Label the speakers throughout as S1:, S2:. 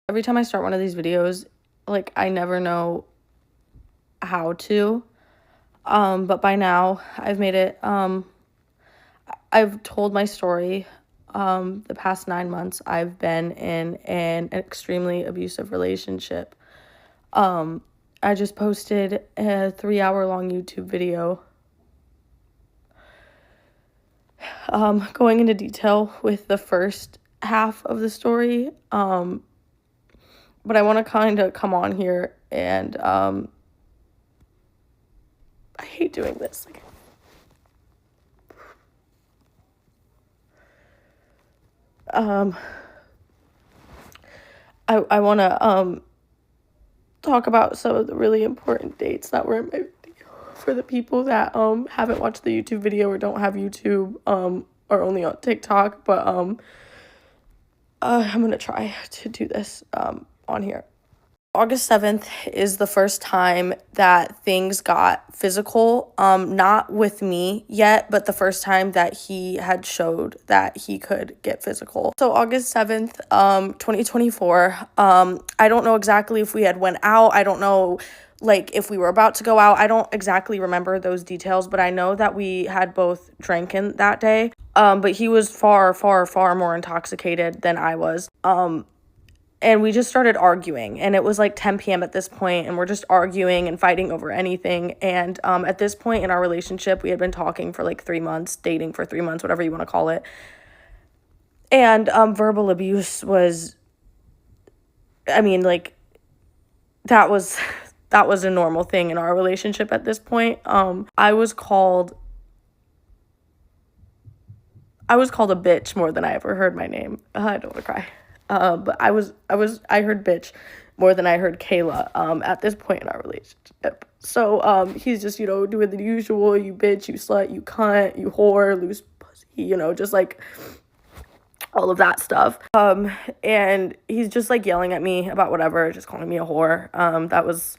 S1: Every time I start one of these videos, like, I never know how to, but by now I've made it. I've told my story. The past 9 months I've been in an extremely abusive relationship. I just posted a 3-hour-long YouTube video going into detail with the first half of the story. But I want to kind of come on here and I hate doing this. I want to talk about some of the really important dates that were in my video for the people that haven't watched the YouTube video or don't have YouTube or only on TikTok, but I'm gonna try to do this on here. August 7th is the first time that things got physical, not with me yet, but the first time that he had showed that he could get physical. So August 7th, 2024, I don't know exactly if we had went out. I don't know, like, if we were about to go out. I don't exactly remember those details, but I know that we had both drinking that day. But he was far, far, far more intoxicated than I was. And we just started arguing, and it was like 10 p.m. at this point, and we're just arguing and fighting over anything. And at this point in our relationship, we had been talking for like 3 months, dating for 3 months, whatever you want to call it. And verbal abuse was, I mean, like, that was a normal thing in our relationship at this point. I was called a bitch more than I ever heard my name. I don't want to cry. But I heard bitch more than I heard Kayla, at this point in our relationship. So, he's just, doing the usual, you bitch, you slut, you cunt, you whore, loose pussy, just like all of that stuff. And he's just like yelling at me about whatever, just calling me a whore. That was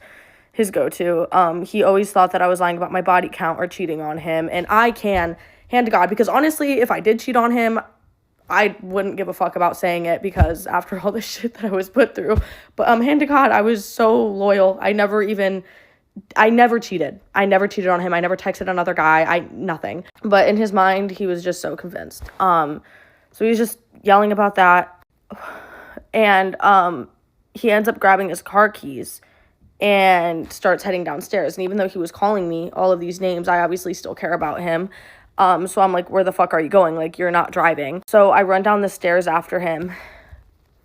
S1: his go-to. He always thought that I was lying about my body count or cheating on him. And I can, hand to God, because honestly, if I did cheat on him, I wouldn't give a fuck about saying it, because after all the shit that I was put through. But hand to God, I was so loyal. I never cheated. I never cheated on him. I never texted another guy. Nothing. But in his mind, he was just so convinced. So he was just yelling about that. And he ends up grabbing his car keys and starts heading downstairs. And even though he was calling me all of these names, I obviously still care about him. So I'm like, where the fuck are you going? Like, you're not driving. So I run down the stairs after him,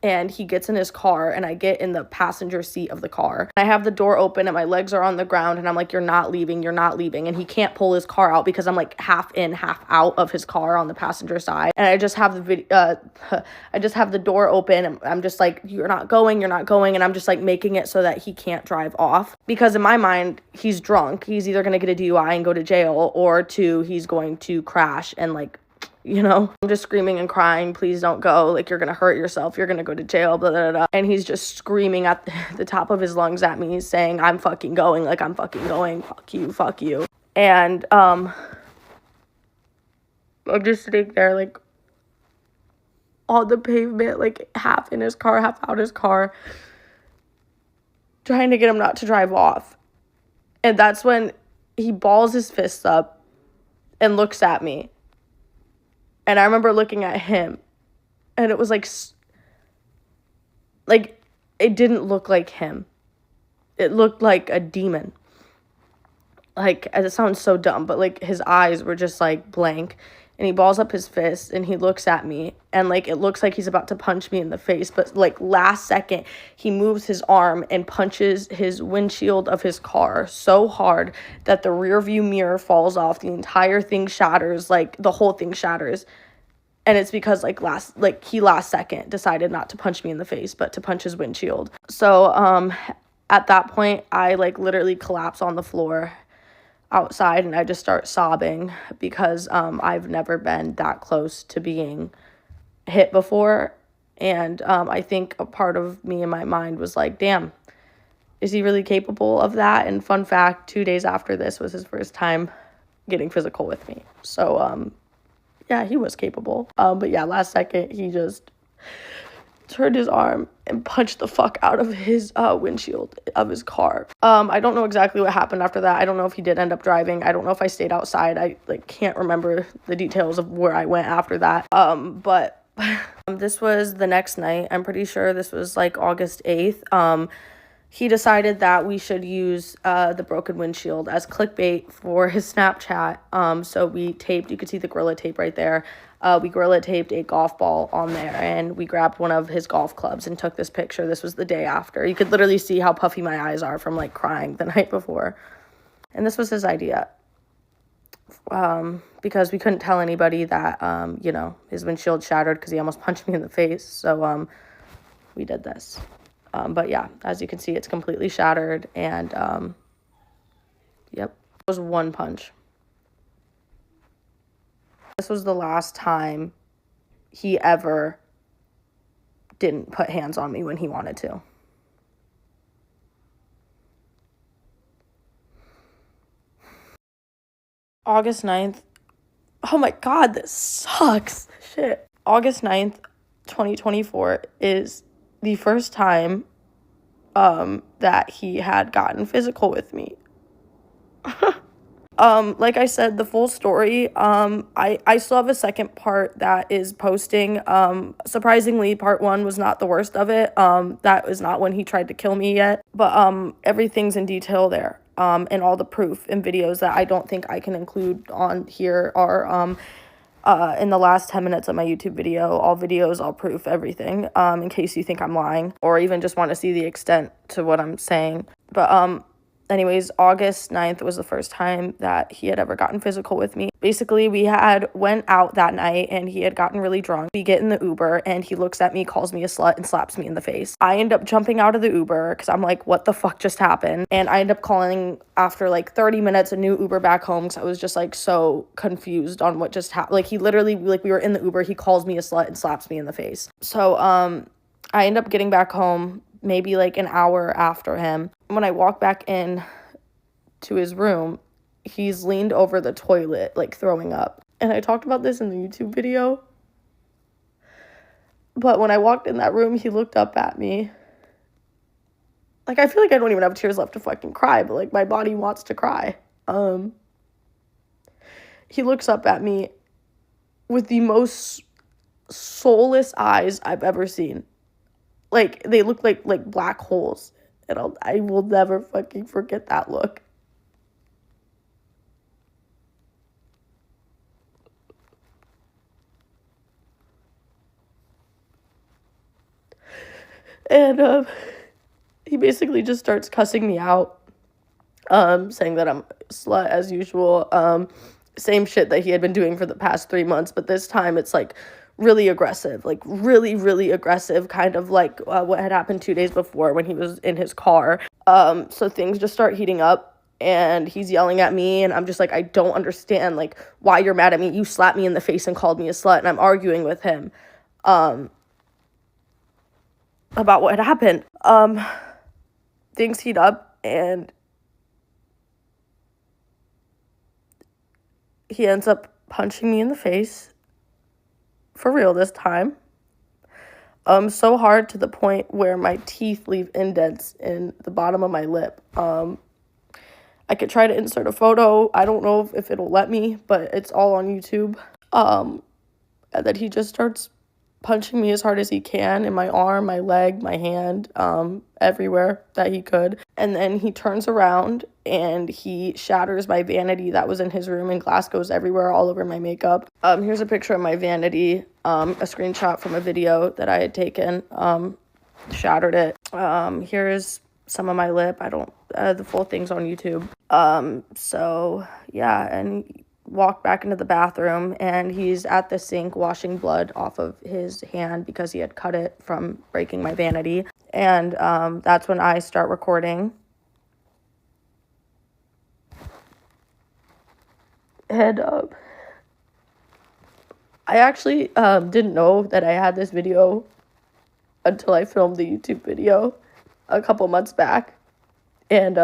S1: and he gets in his car, and I get in the passenger seat of the car. I have the door open and my legs are on the ground, and I'm like, you're not leaving. And he can't pull his car out because I'm like half in, half out of his car on the passenger side. And I just have the door open, and I'm just like, you're not going. And I'm just like making it so that he can't drive off, because in my mind, he's drunk. He's either going to get a DUI and go to jail, or two, he's going to crash and like, I'm just screaming and crying, please don't go, like, you're gonna hurt yourself, you're gonna go to jail, blah, blah, blah. And he's just screaming at the top of his lungs at me, saying, I'm fucking going, fuck you. And I'm just sitting there, like, on the pavement, like, half in his car, half out his car, trying to get him not to drive off. And that's when he balls his fists up and looks at me. And I remember looking at him, and it was like, it didn't look like him. It looked like a demon. Like, it sounds so dumb, but like his eyes were just like blank. And he balls up his fist, and he looks at me, and like it looks like he's about to punch me in the face. But like last second, he moves his arm and punches his windshield of his car so hard that the rear view mirror falls off. The entire thing shatters, like the whole thing shatters. And it's because he last second decided not to punch me in the face, but to punch his windshield. So at that point, I like literally collapse on the floor outside, and I just start sobbing, because I've never been that close to being hit before. And I think a part of me in my mind was like, damn, is he really capable of that? And fun fact, 2 days after this was his first time getting physical with me. So yeah, he was capable. But yeah, last second, he just turned his arm and punched the fuck out of his windshield of his car. I don't know exactly what happened after that. I don't know if he did end up driving. I don't know if I stayed outside. I can't remember the details of where I went after that. But this was the next night. I'm pretty sure this was like August 8th. He decided that we should use the broken windshield as clickbait for his Snapchat. So we taped, you could see the Gorilla Tape right there. We Gorilla Taped a golf ball on there, and we grabbed one of his golf clubs and took this picture. This was the day after. You could literally see how puffy my eyes are from like crying the night before. And this was his idea. Because we couldn't tell anybody that, you know, his windshield shattered because he almost punched me in the face. So we did this. But yeah, as you can see, it's completely shattered. And, yep, it was one punch. This was the last time he ever didn't put hands on me when he wanted to. August 9th. Oh my God, this sucks. Shit. August 9th, 2024 is the first time that he had gotten physical with me. Like I said, the full story, I still have a second part that is posting. Surprisingly, part 1 was not the worst of it. That was not when he tried to kill me yet, but everything's in detail there. And all the proof and videos that I don't think I can include on here are in the last 10 minutes of my YouTube video. All videos, all proof, everything, in case you think I'm lying or even just want to see the extent to what I'm saying. But anyways, August 9th was the first time that he had ever gotten physical with me. Basically, we had went out that night and he had gotten really drunk. We get in the Uber and he looks at me, calls me a slut, and slaps me in the face. I end up jumping out of the Uber because I'm like, what the fuck just happened? And I end up calling after like 30 minutes a new Uber back home because I was just like so confused on what just happened. Like he literally, like we were in the Uber, he calls me a slut and slaps me in the face. So I end up getting back home maybe like an hour after him. When I walk back in to his room, he's leaned over the toilet, like throwing up. And I talked about this in the YouTube video. But when I walked in that room, he looked up at me. Like, I feel like I don't even have tears left to fucking cry, but like my body wants to cry. He looks up at me with the most soulless eyes I've ever seen. Like, they look like black holes. And I will never fucking forget that look. And he basically just starts cussing me out, saying that I'm a slut as usual. Same shit that he had been doing for the past 3 months, but this time it's like really aggressive, like really, really aggressive, kind of like what had happened 2 days before when he was in his car. So things just start heating up and he's yelling at me and I'm just like, I don't understand like why you're mad at me. You slapped me in the face and called me a slut, and I'm arguing with him about what had happened. Things heat up and he ends up punching me in the face. For real this time. So hard to the point where my teeth leave indents in the bottom of my lip. I could try to insert a photo. I don't know if it'll let me, but it's all on YouTube. And then he just starts punching me as hard as he can in my arm, my leg, my hand, everywhere that he could. And then he turns around and he shatters my vanity that was in his room, and glass goes everywhere, all over my makeup. Here's a picture of my vanity, a screenshot from a video that I had taken, shattered it. Here's some of my lip. I don't, the full thing's on YouTube. So yeah, and walk back into the bathroom and he's at the sink washing blood off of his hand because he had cut it from breaking my vanity. And that's when I start recording. And I actually didn't know that I had this video until I filmed the YouTube video a couple months back. And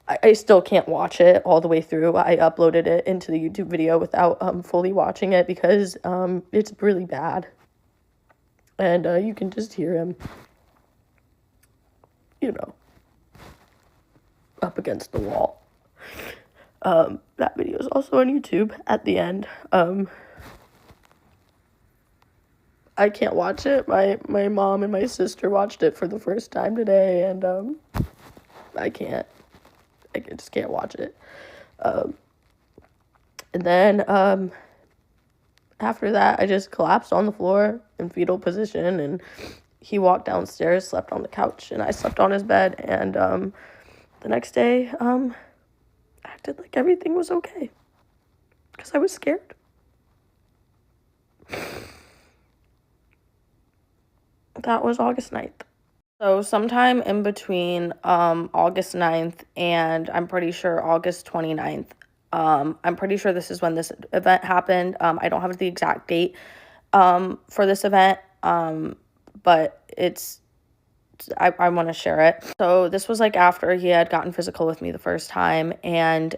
S1: I still can't watch it all the way through. I uploaded it into the YouTube video without fully watching it because it's really bad. And you can just hear him, up against the wall. That video is also on YouTube at the end. I can't watch it. My mom and my sister watched it for the first time today, and I just can't watch it. And then after that, I just collapsed on the floor in fetal position, and he walked downstairs, slept on the couch, and I slept on his bed. And the next day, acted like everything was okay because I was scared. That was August 9th. So sometime in between August 9th and I'm pretty sure August 29th, I'm pretty sure this is when this event happened. I don't have the exact date for this event, but I want to share it. So this was like after he had gotten physical with me the first time, and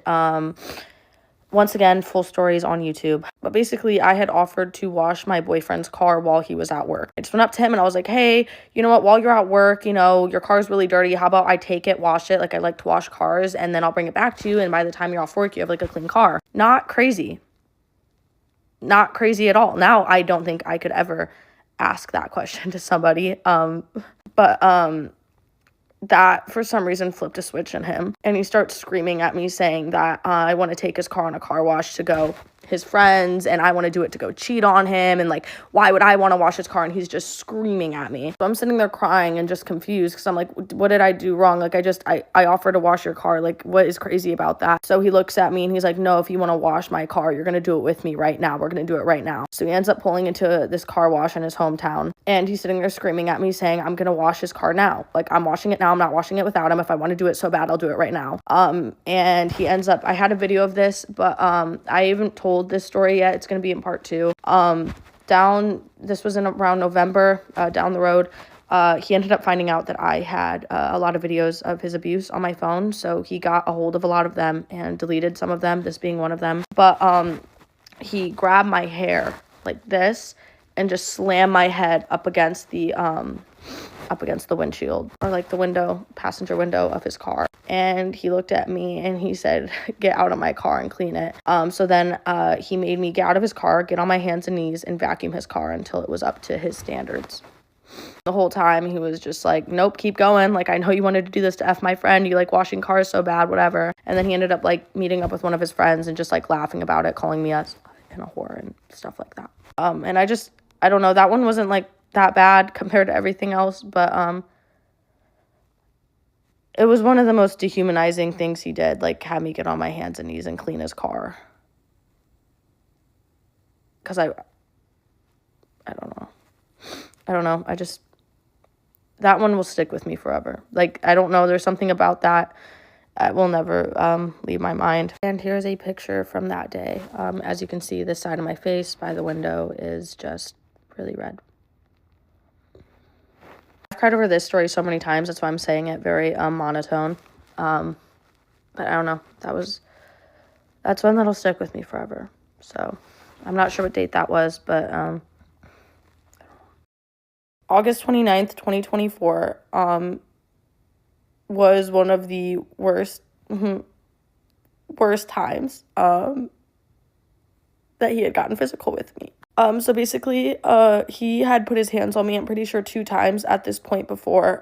S1: once again, full stories on YouTube. But basically, I had offered to wash my boyfriend's car while he was at work. I just went up to him and I was like, hey, you know what? While you're at work, your car's really dirty. How about I take it, wash it? Like, I like to wash cars, and then I'll bring it back to you. And by the time you're off work, you have like a clean car. Not crazy. Not crazy at all. Now, I don't think I could ever ask that question to somebody. But that for some reason flipped a switch in him, and he starts screaming at me saying that I want to take his car on a car wash to go his friends, and I want to do it to go cheat on him, and like, why would I want to wash his car? And he's just screaming at me. So I'm sitting there crying and just confused because I'm like, what did I do wrong? Like, I offered to wash your car. Like, what is crazy about that? So he looks at me and he's like, no, if you want to wash my car, you're gonna do it with me right now. We're gonna do it right now. So he ends up pulling into this car wash in his hometown, and he's sitting there screaming at me saying, I'm gonna wash his car now. Like, I'm washing it now. I'm not washing it without him. If I want to do it so bad, I'll do it right now. And he ends up, I had a video of this, but I haven't told this story yet. It's going to be in part 2. This was in around November, down the road. He ended up finding out that I had a lot of videos of his abuse on my phone. So he got a hold of a lot of them and deleted some of them, this being one of them. But he grabbed my hair like this and just slammed my head up against the windshield, or like the passenger window of his car. And he looked at me and he said, get out of my car and clean it. So then he made me get out of his car, get on my hands and knees, and vacuum his car until it was up to his standards. The whole time he was just like, nope, keep going. Like, I know you wanted to do this to F my friend. You like washing cars so bad, whatever. And then he ended up like meeting up with one of his friends and just like laughing about it, calling me a whore and stuff like that. And I don't know, that one wasn't like that bad compared to everything else, but it was one of the most dehumanizing things he did, like have me get on my hands and knees and clean his car. Because I don't know. That one will stick with me forever. Like, I don't know, there's something about that will never leave my mind. And here's a picture from that day. As you can see, this side of my face by the window is just really red. I've cried over this story so many times, that's why I'm saying it very monotone. But I don't know. That's one that'll stick with me forever. So I'm not sure what date that was, but August 29th, 2024 was one of the worst times that he had gotten physical with me. So basically, he had put his hands on me, I'm pretty sure 2 times at this point before,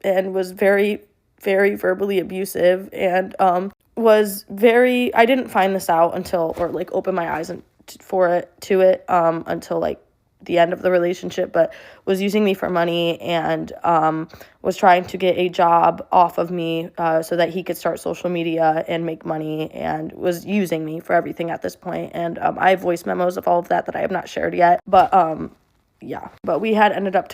S1: and was very, very verbally abusive, and I didn't find this out until, or like open my eyes to it until like the end of the relationship, but was using me for money and was trying to get a job off of me so that he could start social media and make money, and was using me for everything at this point. And I have voice memos of all of that I have not shared yet, but yeah. But we had ended up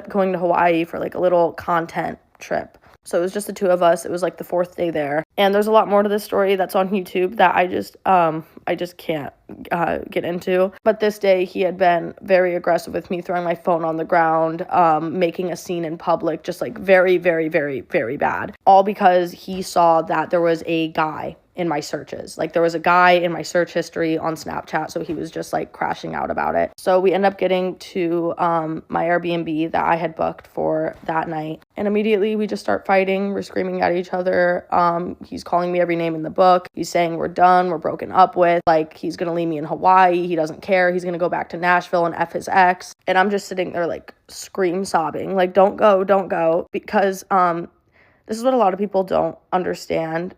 S1: going to Hawaii for like a little content trip. So it was just the 2 of us. It was like the 4th day there. And there's a lot more to this story that's on YouTube that I just can't get into. But this day, he had been very aggressive with me, throwing my phone on the ground, making a scene in public, just like very, very, very, very bad. All because he saw that there was a guy in my searches. Like, there was a guy in my search history on Snapchat, so he was just like crashing out about it. So we end up getting to my Airbnb that I had booked for that night, and immediately we just start fighting. We're screaming at each other. He's calling me every name in the book. He's saying we're done, we're broken up with, like, he's gonna leave me in Hawaii, he doesn't care, he's gonna go back to Nashville and F his ex. And I'm just sitting there like sobbing, like, don't go, because this is what a lot of people don't understand.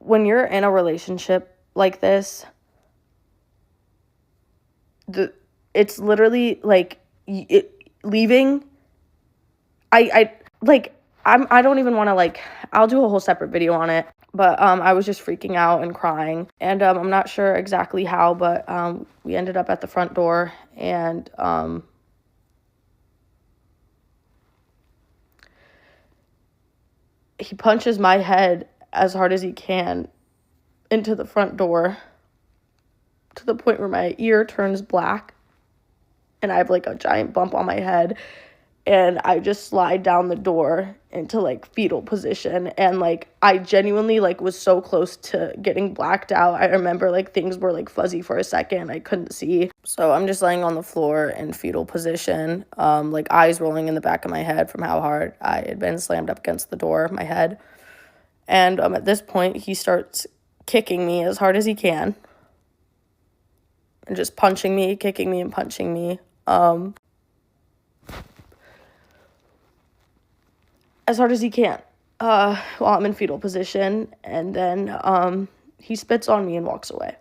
S1: When you're in a relationship like this, it's literally like leaving. I don't even want to, like, I'll do a whole separate video on it, but I was just freaking out and crying, and I'm not sure exactly how, but we ended up at the front door, and he punches my head as hard as he can into the front door, to the point where my ear turns black and I have like a giant bump on my head, and I just slide down the door into like fetal position. And like, I genuinely like was so close to getting blacked out. I remember like things were like fuzzy for a second, I couldn't see. So I'm just laying on the floor in fetal position, like eyes rolling in the back of my head from how hard I had been slammed up against the door, my head. And at this point, he starts kicking me as hard as he can, and just punching me, kicking me, and punching me. As hard as he can, while I'm in fetal position. And then he spits on me and walks away.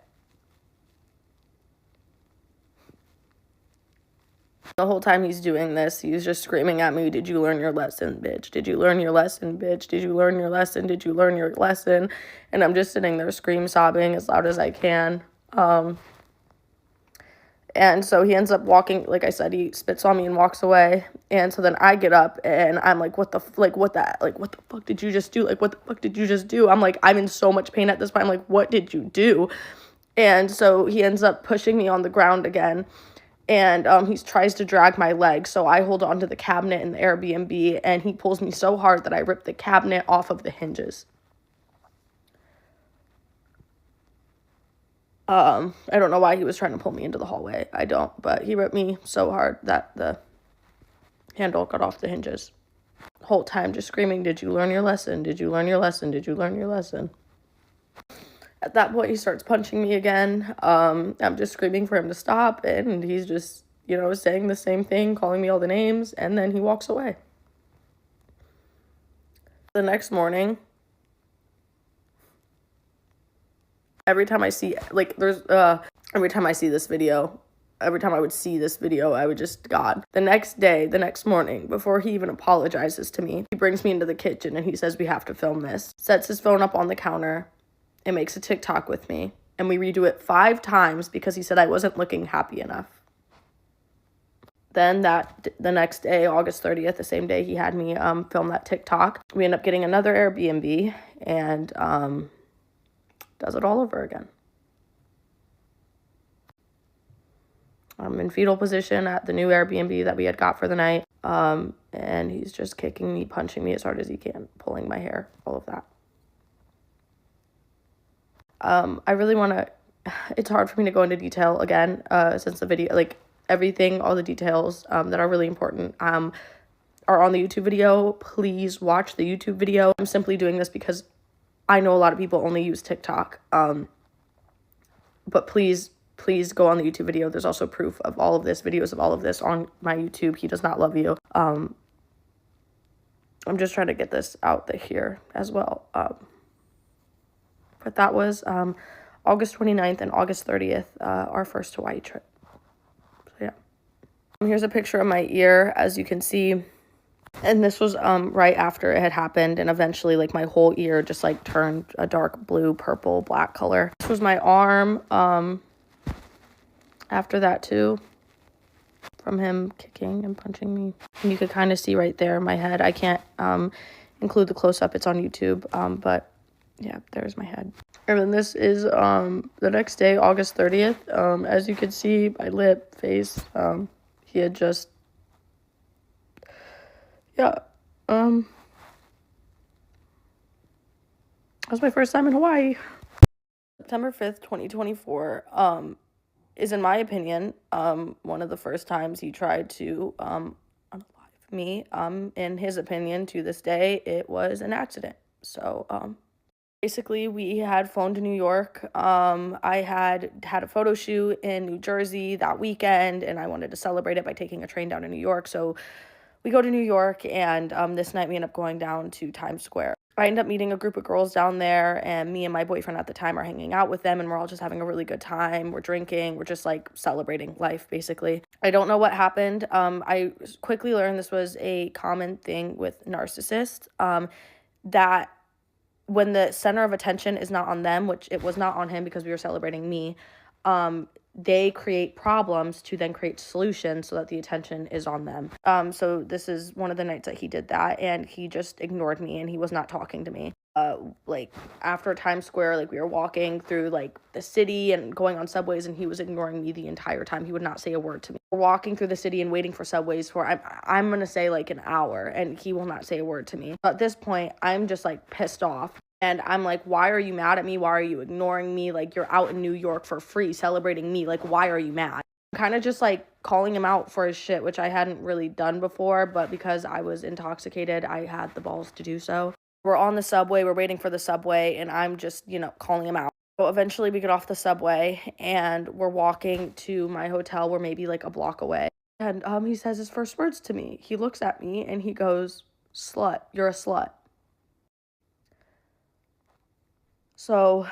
S1: The whole time he's doing this, he's just screaming at me, "Did you learn your lesson, bitch? Did you learn your lesson, bitch? Did you learn your lesson? Did you learn your lesson?" And I'm just sitting there sobbing as loud as I can. And so he ends up walking, like I said, he spits on me and walks away. And so then I get up and I'm like, what the fuck did you just do? Like, what the fuck did you just do? I'm like, I'm in so much pain at this point. I'm like, what did you do? And so he ends up pushing me on the ground again. And he tries to drag my leg. So I hold on to the cabinet in the Airbnb, and he pulls me so hard that I rip the cabinet off of the hinges. I don't know why he was trying to pull me into the hallway. I don't, but he ripped me so hard that the handle got off the hinges. The whole time just screaming, "Did you learn your lesson? Did you learn your lesson? Did you learn your lesson?" At that point, he starts punching me again. I'm just screaming for him to stop, and he's just, saying the same thing, calling me all the names, and then he walks away. The next morning, every time I see this video, every time I would see this video, I would just, God. The next morning, before he even apologizes to me, he brings me into the kitchen and he says, "We have to film this." Sets his phone up on the counter and makes a TikTok with me. And we redo it 5 times because he said I wasn't looking happy enough. Then the next day, August 30th, the same day he had me film that TikTok, we end up getting another Airbnb, and does it all over again. I'm in fetal position at the new Airbnb that we had got for the night, and he's just kicking me, punching me as hard as he can, pulling my hair, all of that. I really want to, it's hard for me to go into detail again, since the video, like, everything, all the details that are really important are on the YouTube video. Please watch the YouTube video. I'm simply doing this because I know a lot of people only use TikTok, but please go on the YouTube video. There's also proof of all of this, videos of all of this on my YouTube. He does not love you. I'm just trying to get this out there here as well. But that was August 29th and August 30th, our first Hawaii trip. So yeah. Here's a picture of my ear, as you can see. And this was right after it had happened, and eventually like my whole ear just like turned a dark blue, purple, black color. This was my arm after that too, from him kicking and punching me. And you could kind of see right there my head. I can't include the close-up. It's on YouTube, but yeah, there's my head. And then this is the next day, August 30th. As you can see, my lip, face, he had just, yeah, that was my first time in Hawaii. September 5th, 2024, is, in my opinion, one of the first times he tried to unalive me. In his opinion, to this day, it was an accident. So, basically, we had flown to New York. I had a photo shoot in New Jersey that weekend, and I wanted to celebrate it by taking a train down to New York. So we go to New York, and this night we end up going down to Times Square. I end up meeting a group of girls down there, and me and my boyfriend at the time are hanging out with them, and we're all just having a really good time. We're drinking. We're just, like, celebrating life, basically. I don't know what happened. I quickly learned this was a common thing with narcissists, that when the center of attention is not on them, which it was not on him because we were celebrating me, they create problems to then create solutions so that the attention is on them. So this is one of the nights that he did that, and he just ignored me, and he was not talking to me. Like, after Times Square, like, we were walking through, like, the city and going on subways, and he was ignoring me the entire time. He would not say a word to me. We're walking through the city and waiting for subways for, I'm gonna say, like, an hour, and he will not say a word to me. At this point, I'm just, like, pissed off. And I'm like, why are you mad at me? Why are you ignoring me? Like, you're out in New York for free celebrating me. Like, why are you mad? I'm kind of just, like, calling him out for his shit, which I hadn't really done before. But because I was intoxicated, I had the balls to do so. We're on the subway. We're waiting for the subway. And I'm just, calling him out. So eventually we get off the subway. And we're walking to my hotel. We're maybe, like, a block away. And he says his first words to me. He looks at me and he goes, "Slut. You're a slut." So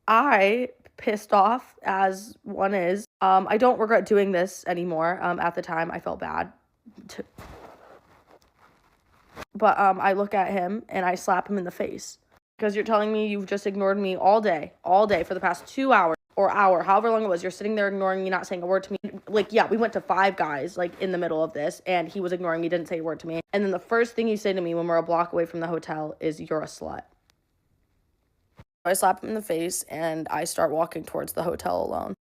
S1: I, pissed off as one is, I don't regret doing this anymore. At the time, I felt bad. But I look at him and I slap him in the face. Because you're telling me you've just ignored me all day for the past 2 hours or hour, however long it was. You're sitting there ignoring me, not saying a word to me. Like, yeah, we went to Five Guys, like, in the middle of this, and he was ignoring me, didn't say a word to me. And then the first thing you say to me when we're a block away from the hotel is, "You're a slut." I slap him in the face, and I start walking towards the hotel alone.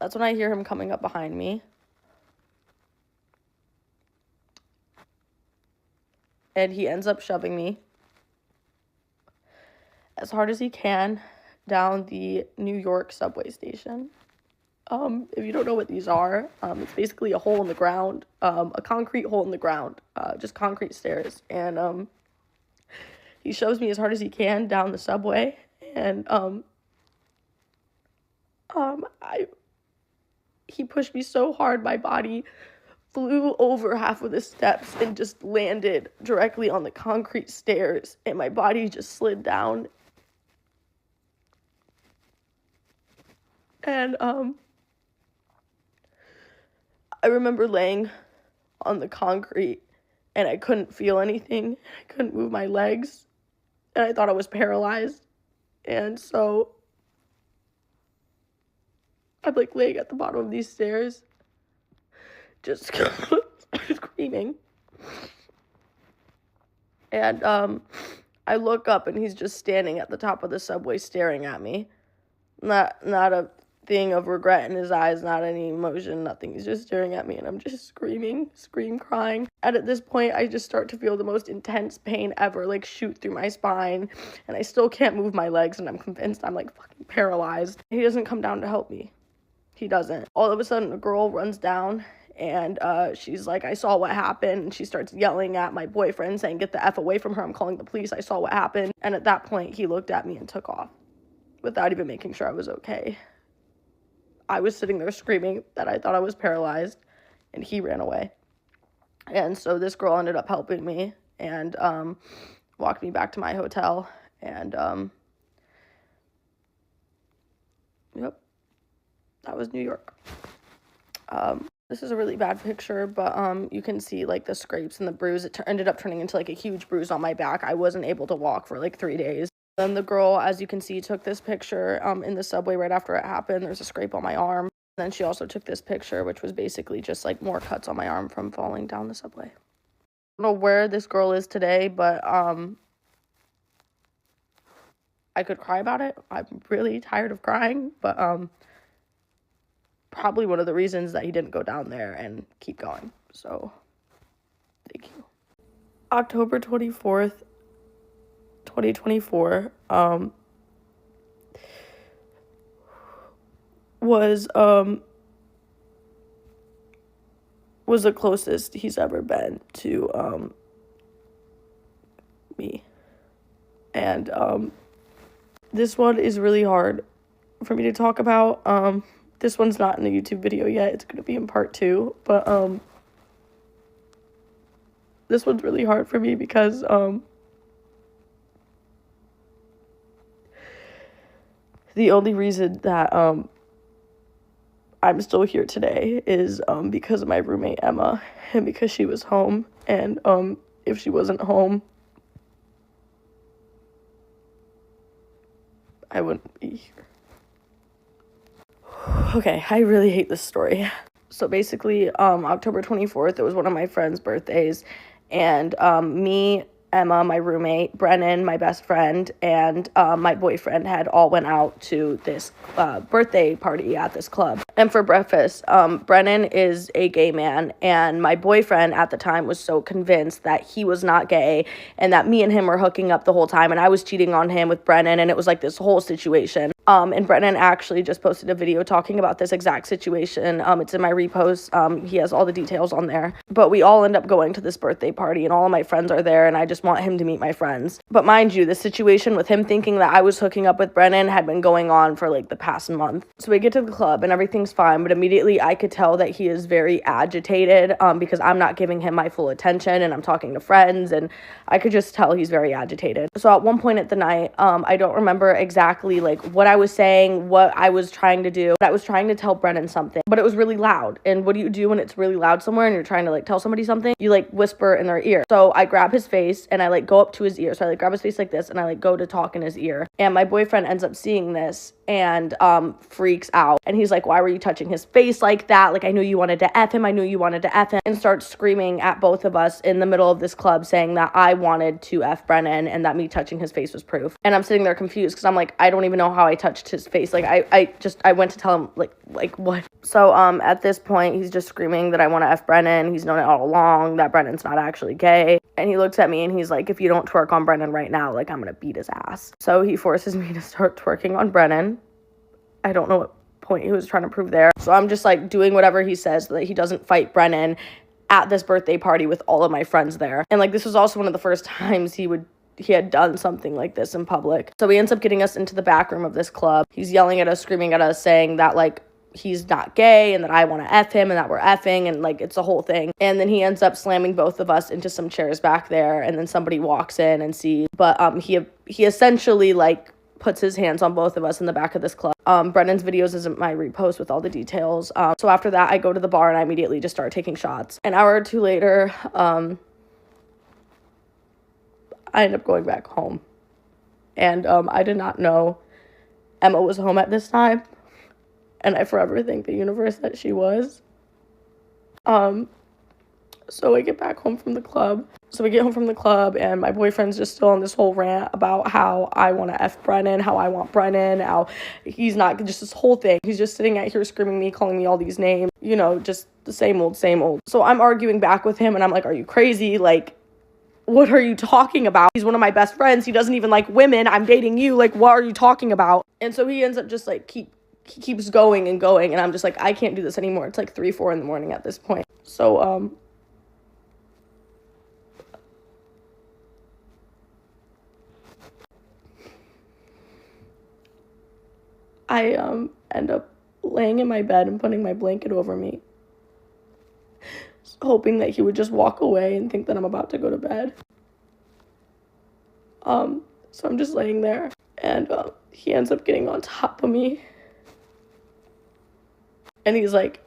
S1: That's when I hear him coming up behind me. And he ends up shoving me as hard as he can down the New York subway station. If you don't know what these are, it's basically a hole in the ground, a concrete hole in the ground, just concrete stairs. And he shoves me as hard as he can down the subway, and he pushed me so hard my body flew over half of the steps and just landed directly on the concrete stairs, and my body just slid down. And I remember laying on the concrete, and I couldn't feel anything. I couldn't move my legs, and I thought I was paralyzed. And so I'm, like, laying at the bottom of these stairs, just screaming. And I look up, and he's just standing at the top of the subway staring at me. Not a thing of regret in his eyes, not any emotion, nothing. He's just staring at me, and I'm just crying. And at this point, I just start to feel the most intense pain ever, like, shoot through my spine, and I still can't move my legs, and I'm convinced I'm, like, fucking paralyzed. He doesn't come down to help me. He doesn't. All of a sudden, a girl runs down, and she's like, "I saw what happened," and she starts yelling at my boyfriend, saying, "Get the F away from her, I'm calling the police, I saw what happened." And at that point, he looked at me and took off, without even making sure I was okay. I was sitting there screaming that I thought I was paralyzed, and he ran away. And so this girl ended up helping me and walked me back to my hotel, and yep, that was New York. This is a really bad picture, but you can see, like, the scrapes and the bruise. It ended up turning into, like, a huge bruise on my back. I wasn't able to walk for, like, 3 days. Then the girl, as you can see, took this picture in the subway right after it happened. There's a scrape on my arm. Then she also took this picture, which was basically just like more cuts on my arm from falling down the subway. I don't know where this girl is today, but I could cry about it. I'm really tired of crying, but probably one of the reasons that he didn't go down there and keep going. So thank you. October 24th, 2024 was the closest he's ever been to me. And this one is really hard for me to talk about. This one's not in the YouTube video yet. It's going to be in part 2, but this one's really hard for me because the only reason that I'm still here today is because of my roommate Emma, and because she was home. And if she wasn't home, I wouldn't be here. Okay, I really hate this story. So basically, October 24th, it was one of my friend's birthdays, and me, Emma, my roommate, Brennan, my best friend, and my boyfriend had all went out to this birthday party at this club. And for breakfast, Brennan is a gay man, and my boyfriend at the time was so convinced that he was not gay and that me and him were hooking up the whole time, and I was cheating on him with Brennan, and it was like this whole situation. And Brennan actually just posted a video talking about this exact situation. It's in my repost. He has all the details on there. But we all end up going to this birthday party, and all of my friends are there, and I just want him to meet my friends. But mind you, the situation with him thinking that I was hooking up with Brennan had been going on for like the past month. So we get to the club, and everything's fine, but immediately I could tell that he is very agitated because I'm not giving him my full attention, and I'm talking to friends, and I could just tell he's very agitated. So at one point at the night, I don't remember exactly like what I was saying, what I was trying to do, but I was trying to tell Brennan something, but it was really loud. And what do you do when it's really loud somewhere and you're trying to like tell somebody something? You like whisper in their ear. So I grab his face and I like go up to his ear. So I like grab his face like this and I like go to talk in his ear. And my boyfriend ends up seeing this and freaks out. And he's like, why were you touching his face like that? Like, I knew you wanted to F him. I knew you wanted to F him. And starts screaming at both of us in the middle of this club saying that I wanted to F Brennan and that me touching his face was proof. And I'm sitting there confused because I'm like, I don't even know how I touched his face. Like, I went to tell him, like what? So, at this point, he's just screaming that I want to F Brennan. He's known it all along, that Brennan's not actually gay. And he looks at me and he's like, if you don't twerk on Brennan right now, like, I'm gonna beat his ass. So he forces me to start twerking on Brennan. I don't know what point he was trying to prove there. So I'm just, like, doing whatever he says so that he doesn't fight Brennan at this birthday party with all of my friends there. And, like, this was also one of the first times he had done something like this in public. So he ends up getting us into the back room of this club. He's yelling at us, screaming at us, saying that, like, he's not gay and that I want to F him and that we're effing and, like, it's a whole thing. And then he ends up slamming both of us into some chairs back there, and then somebody walks in and sees. But he essentially, like, puts his hands on both of us in the back of this club. Brennan's videos is in my repost with all the details. So after that, I go to the bar and I immediately just start taking shots. An hour or two later, I end up going back home. And I did not know Emma was home at this time. And I forever thank the universe that she was. So I get back home from the club. So we get home from the club, and my boyfriend's just still on this whole rant about how I want to F Brennan, how I want Brennan, how he's not, just this whole thing. He's just sitting out here screaming me, calling me all these names, you know, just the same old, same old. So I'm arguing back with him, and I'm like, are you crazy? Like, what are you talking about? He's one of my best friends. He doesn't even like women. I'm dating you. Like, what are you talking about? And so he ends up just, like, he keeps going and going, and I'm just like, I can't do this anymore. It's like 3, 4 in the morning at this point. So, I end up laying in my bed and putting my blanket over me, hoping that he would just walk away and think that I'm about to go to bed. So I'm just laying there, and he ends up getting on top of me, and he's like,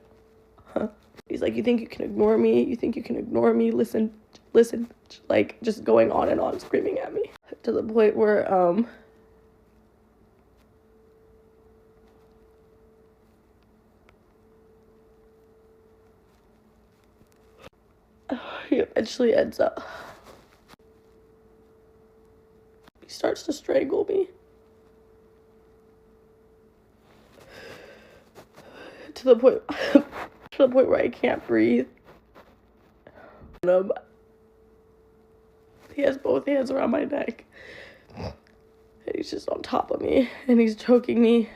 S1: huh? He's like, you think you can ignore me? You think you can ignore me? Listen, like, just going on and on, screaming at me, to the point where, he eventually ends up, he starts to strangle me. To the point where I can't breathe. He has both hands around my neck. And he's just on top of me. And he's choking me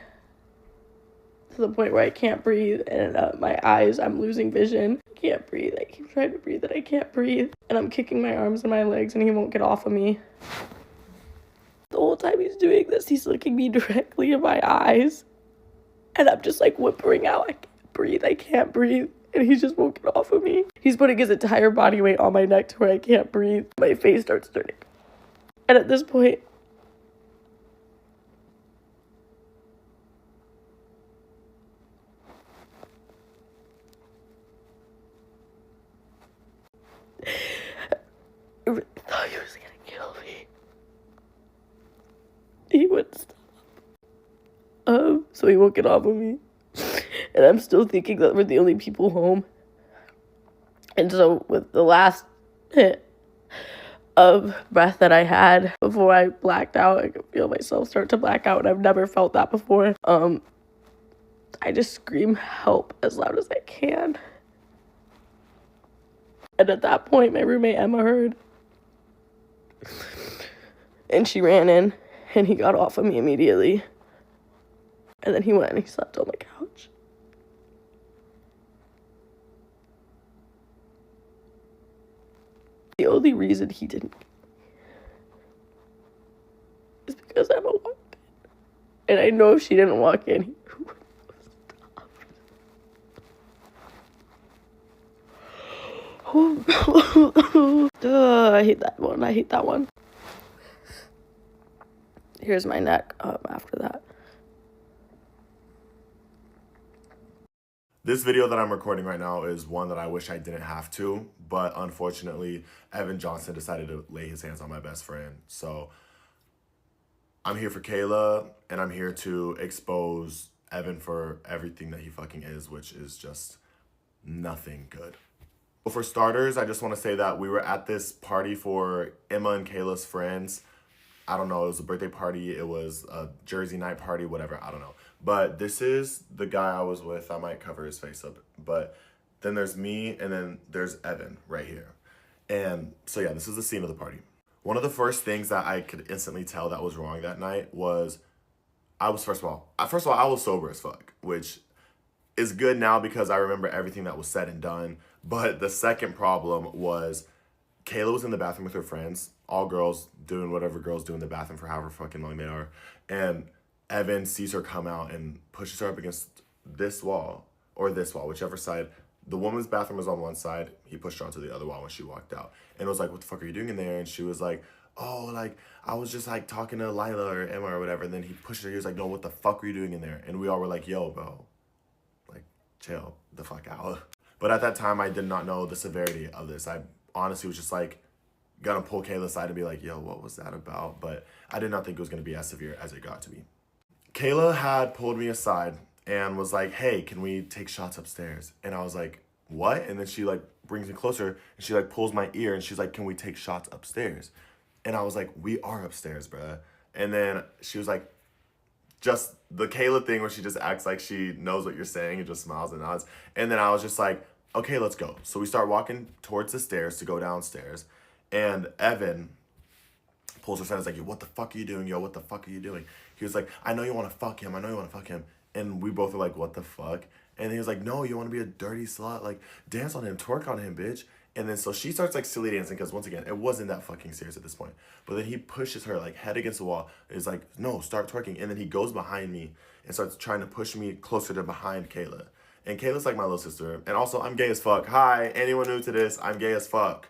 S1: to the point where I can't breathe. And my eyes, I'm losing vision. I can't breathe. I keep trying to breathe and I can't breathe. And I'm kicking my arms and my legs and he won't get off of me. The whole time he's doing this, he's looking me directly in my eyes. And I'm just like whimpering out, I can't breathe, I can't breathe. And he just won't get off of me. He's putting his entire body weight on my neck to where I can't breathe. My face starts turning. And at this point, I really thought he was gonna kill me. He wouldn't stop. So he won't get off of me. And I'm still thinking that we're the only people home. And so with the last hit of breath that I had before I blacked out, I could feel myself start to black out, and I've never felt that before. I just scream help as loud as I can. And at that point, my roommate Emma heard. And she ran in, and he got off of me immediately. And then he went and he slept on the couch. The only reason he didn't is because Emma walked in. And I know if she didn't walk in, he would have stopped. I hate that one. Here's my neck after that.
S2: This video that I'm recording right now is one that I wish I didn't have to, but unfortunately, Evan Johnson decided to lay his hands on my best friend. So I'm here for Kayla, and I'm here to expose Evan for everything that he fucking is, which is just nothing good. Well, for starters, I just want to say that we were at this party for Emma and Kayla's friends. I don't know, it was a birthday party, it was a Jersey night party, whatever, I don't know. But this is the guy I was with. I might cover his face up. But then there's me, and then there's Evan right here. And so yeah, this is the scene of the party. One of the first things that I could instantly tell that was wrong that night was first of all, I was sober as fuck, which is good now because I remember everything that was said and done. But the second problem was Kayla was in the bathroom with her friends, all girls doing whatever girls do in the bathroom for however fucking long they are. And Evan sees her come out and pushes her up against this wall, whichever side. The woman's bathroom was on one side. He pushed her onto the other wall when she walked out. And it was like, what the fuck are you doing in there? And she was like, oh, like, I was just like talking to Lila or Emma or whatever. And then he pushed her. He was like, no, what the fuck were you doing in there? And we all were like, yo, bro, like, chill the fuck out. But at that time, I did not know the severity of this. I honestly was just like, gonna pull Kayla aside and be like, yo, what was that about? But I did not think it was gonna be as severe as it got to be. Kayla had pulled me aside and was like, hey, can we take shots upstairs? And I was like, what? And then she like brings me closer and she like pulls my ear and she's like, can we take shots upstairs? And I was like, we are upstairs, bruh. And then she was like, just the Kayla thing where she just acts like she knows what you're saying and just smiles and nods. And then I was just like, okay, let's go. So we start walking towards the stairs to go downstairs. And Evan pulls her aside and is like, yo, what the fuck are you doing? Yo, what the fuck are you doing? He was like, I know you want to fuck him. I know you want to fuck him. And we both were like, what the fuck? And he was like, no, you want to be a dirty slut? Like, dance on him, twerk on him, bitch. And then so she starts like silly dancing because once again, it wasn't that fucking serious at this point. But then he pushes her like head against the wall. Is like, no, start twerking. And then he goes behind me and starts trying to push me closer to behind Kayla. And Kayla's like my little sister. And also, I'm gay as fuck. Hi, anyone new to this, I'm gay as fuck.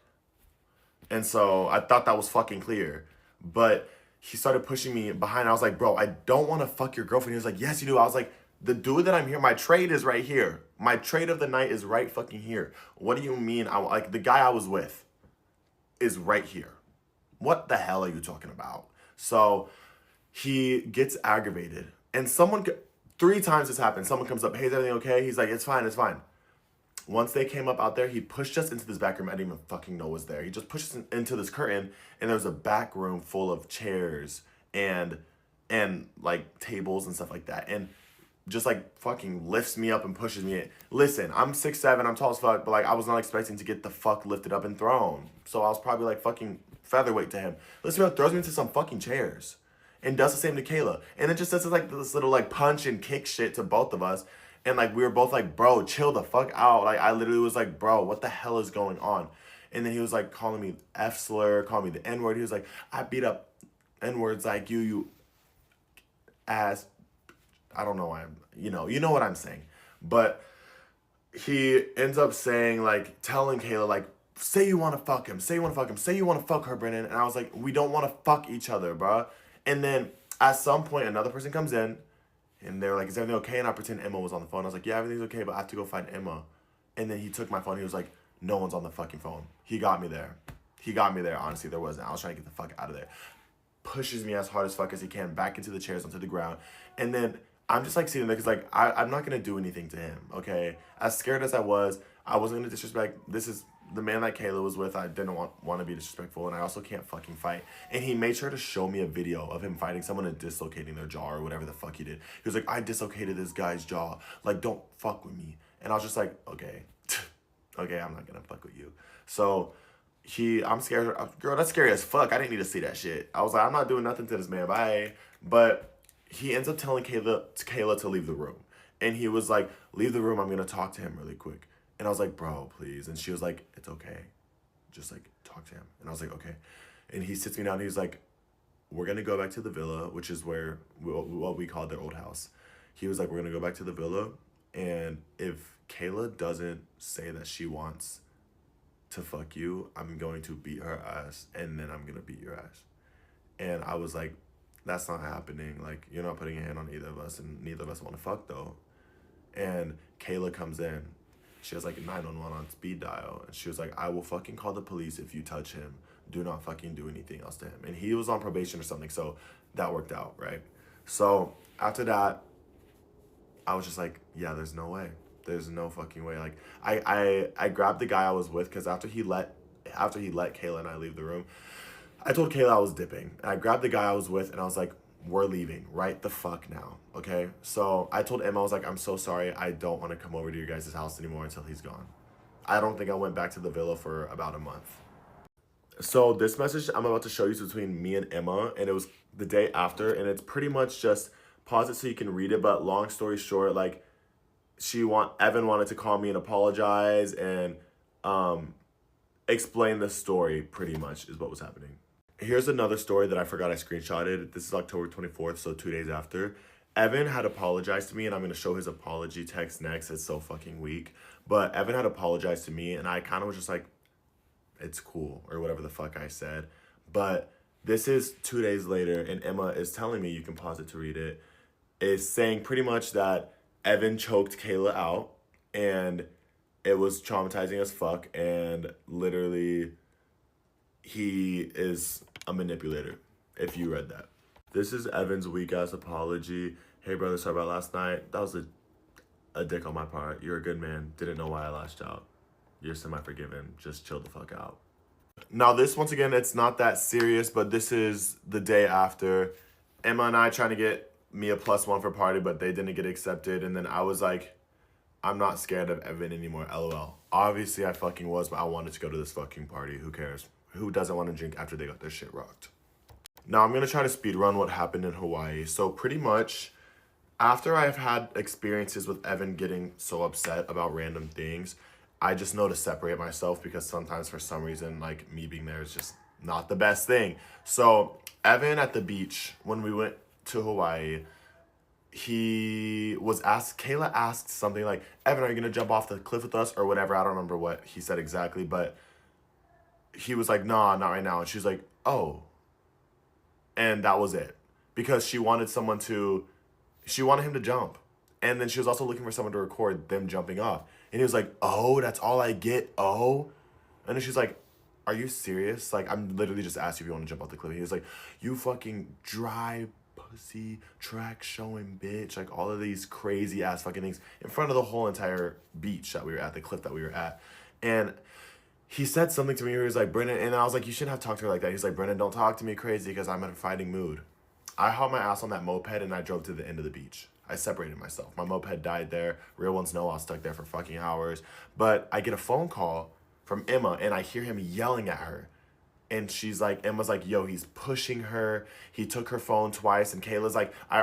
S2: And so I thought that was fucking clear. But he started pushing me behind. I was like, bro, I don't want to fuck your girlfriend. He was like, yes, you do. I was like, the dude that I'm here, my trade is right here. My trade of the night is right fucking here. What do you mean? Like, the guy I was with is right here. What the hell are you talking about? So he gets aggravated. And 3 times this happened. Someone comes up, hey, is everything okay? He's like, it's fine, it's fine. once they came up out there, he pushed us into this back room I didn't even fucking know was there. He just pushed us into this curtain, and there was a back room full of chairs and like tables and stuff like that. And just like fucking lifts me up and pushes me in. Listen, I'm 6'7", I'm tall as fuck, but like I was not expecting to get the fuck lifted up and thrown. So I was probably like fucking featherweight to him. Lifts me up, throws me into some fucking chairs. And does the same to Kayla. And it just does like this little like punch and kick shit to both of us. And like we were both like, bro, chill the fuck out. Like I literally was like, bro, what the hell is going on? And then he was like calling me F slur, calling me the N word. He was like, I beat up N words like you ass. I don't know why you know what I'm saying. But he ends up saying, like, telling Kayla, like, say you want to fuck him, say you want to fuck him, say you want to fuck her, Brennan. And I was like, we don't want to fuck each other, bruh. And then at some point, another person comes in, and they're like, is everything okay? And I pretend Emma was on the phone. I was like, yeah, everything's okay, but I have to go find Emma. And then he took my phone. He was like, no one's on the fucking phone. He got me there. Honestly, there wasn't. I was trying to get the fuck out of there. Pushes me as hard as fuck as he can back into the chairs, onto the ground. And then I'm just like sitting there because like I'm not gonna do anything to him, okay? As scared as I wasn't gonna disrespect. This is the man that Kayla was with. I didn't want to be disrespectful, and I also can't fucking fight. And he made sure to show me a video of him fighting someone and dislocating their jaw or whatever the fuck he did. He was like, I dislocated this guy's jaw. Like, don't fuck with me. And I was just like, okay, okay, I'm not gonna fuck with you. So I'm scared. Girl, that's scary as fuck. I didn't need to see that shit. I was like, I'm not doing nothing to this man. Bye. But he ends up telling Kayla to leave the room. And he was like, leave the room. I'm going to talk to him really quick. And I was like, bro, please. And she was like, it's okay. Just like talk to him. And I was like, okay. And he sits me down and he's like, we're going to go back to the villa, which is what we called their old house. He was like, we're going to go back to the villa. And if Kayla doesn't say that she wants to fuck you, I'm going to beat her ass. And then I'm going to beat your ass. And I was like, that's not happening. Like, you're not putting a hand on either of us, and neither of us want to fuck, though. And Kayla comes in. She has, like, 911 on speed dial. And she was like, I will fucking call the police if you touch him. Do not fucking do anything else to him. And he was on probation or something, so that worked out, right? So after that, I was just like, yeah, there's no way. There's no fucking way. Like, I grabbed the guy I was with, because after he let Kayla and I leave the room, I told Kayla I was dipping. And I grabbed the guy I was with, and I was like, we're leaving right the fuck now, okay? So I told Emma, I was like, I'm so sorry. I don't want to come over to your guys' house anymore until he's gone. I don't think I went back to the villa for about a month. So this message I'm about to show you is between me and Emma, and it was the day after, and it's pretty much just pause it so you can read it, but long story short, like, Evan wanted to call me and apologize and explain the story, pretty much, is what was happening. Here's another story that I forgot I screenshotted. This is October 24th, so 2 days after. Evan had apologized to me, and I'm going to show his apology text next. It's so fucking weak. But Evan had apologized to me, and I kind of was just like, it's cool, or whatever the fuck I said. But this is 2 days later, and Emma is telling me, you can pause it to read it, is saying pretty much that Evan choked Kayla out, and it was traumatizing as fuck, and literally he is a manipulator, if you read that. This is Evan's weak-ass apology. Hey, brother, sorry about last night. That was a dick on my part. You're a good man. Didn't know why I lashed out. You're semi-forgiven. Just chill the fuck out. Now, this, once again, it's not that serious, but this is the day after. Emma and I trying to get me a +1 for party, but they didn't get accepted. And then I was like, I'm not scared of Evan anymore, LOL. Obviously, I fucking was, but I wanted to go to this fucking party. Who cares? Who doesn't want to drink after they got their shit rocked? Now, I'm going to try to speed run what happened in Hawaii. So pretty much, after I've had experiences with Evan getting so upset about random things, I just know to separate myself, because sometimes for some reason, like, me being there is just not the best thing. So Evan at the beach, when we went to Hawaii, Kayla asked something like, Evan, are you going to jump off the cliff with us or whatever? I don't remember what he said exactly, but he was like, nah, not right now. And she was like, oh. And that was it. Because she wanted him to jump. And then she was also looking for someone to record them jumping off. And he was like, oh, that's all I get? Oh? And then she's like, are you serious? Like, I'm literally just asking if you want to jump off the cliff. He was like, you fucking dry pussy, track showing bitch, like all of these crazy ass fucking things in front of the whole entire beach that we were at, the cliff that we were at. And he said something to me where he was like, Brennan, and I was like, you shouldn't have talked to her like that. He's like, Brennan, don't talk to me crazy because I'm in a fighting mood. I hauled my ass on that moped and I drove to the end of the beach. I separated myself. My moped died there. Real ones know I was stuck there for fucking hours. But I get a phone call from Emma and I hear him yelling at her. And she's like, Emma's like, yo, he's pushing her. He took her phone twice. And Kayla's like, I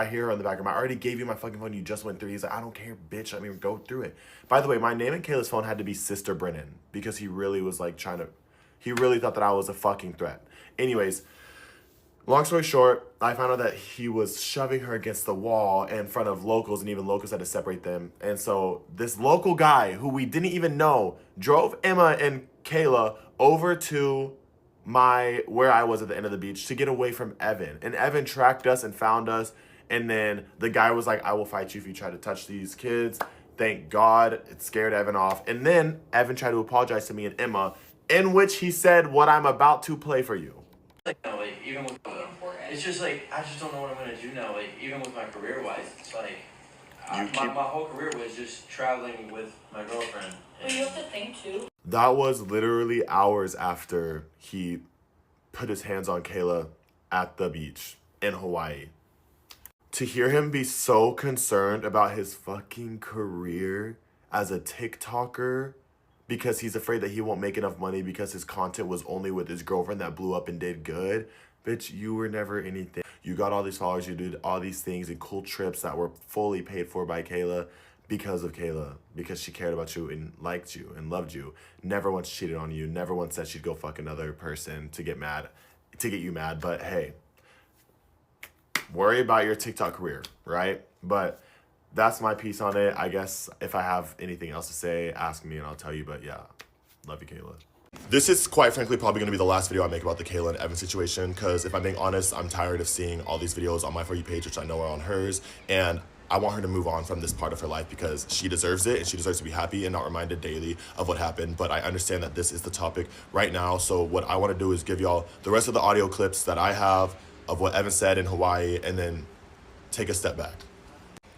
S2: hear her in the background. I already gave you my fucking phone. You just went through. He's like, I don't care, bitch. Let me go through it. By the way, my name in Kayla's phone had to be Sister Brennan because he really was like he really thought that I was a fucking threat. Anyways, long story short, I found out that he was shoving her against the wall in front of locals, and even locals had to separate them. And so this local guy who we didn't even know drove Emma and Kayla over to where I was at the end of the beach to get away from Evan. And Evan tracked us and found us. And then the guy was like, I will fight you if you try to touch these kids. Thank God. It scared Evan off. And then Evan tried to apologize to me and Emma, in which he said what I'm about to play for you.
S3: Like even with it's just like I just don't know what I'm gonna do now. Like even with my career wise, it's like my whole career was just traveling with my girlfriend.
S4: But you have to think too.
S2: That was literally hours after he put his hands on Kayla at the beach in Hawaii. To hear him be so concerned about his fucking career as a TikToker because he's afraid that he won't make enough money because his content was only with his girlfriend that blew up and did good. Bitch, you were never anything. You got all these followers, you did all these things and cool trips that were fully paid for by Kayla because of Kayla, because she cared about you and liked you and loved you. Never once cheated on you, never once said she'd go fuck another person to get you mad. But hey, worry about your TikTok career, right? But that's my piece on it. I guess if I have anything else to say, ask me and I'll tell you. But yeah, love you, Kayla. This is quite frankly probably going to be the last video I make about the Kayla and Evan situation, because if I'm being honest, I'm tired of seeing all these videos on my For You page, which I know are on hers, and I want her to move on from this part of her life because she deserves it and she deserves to be happy and not reminded daily of what happened. But I understand that this is the topic right now, so what I want to do is give y'all the rest of the audio clips that I have of what Evan said in Hawaii and then take a step back.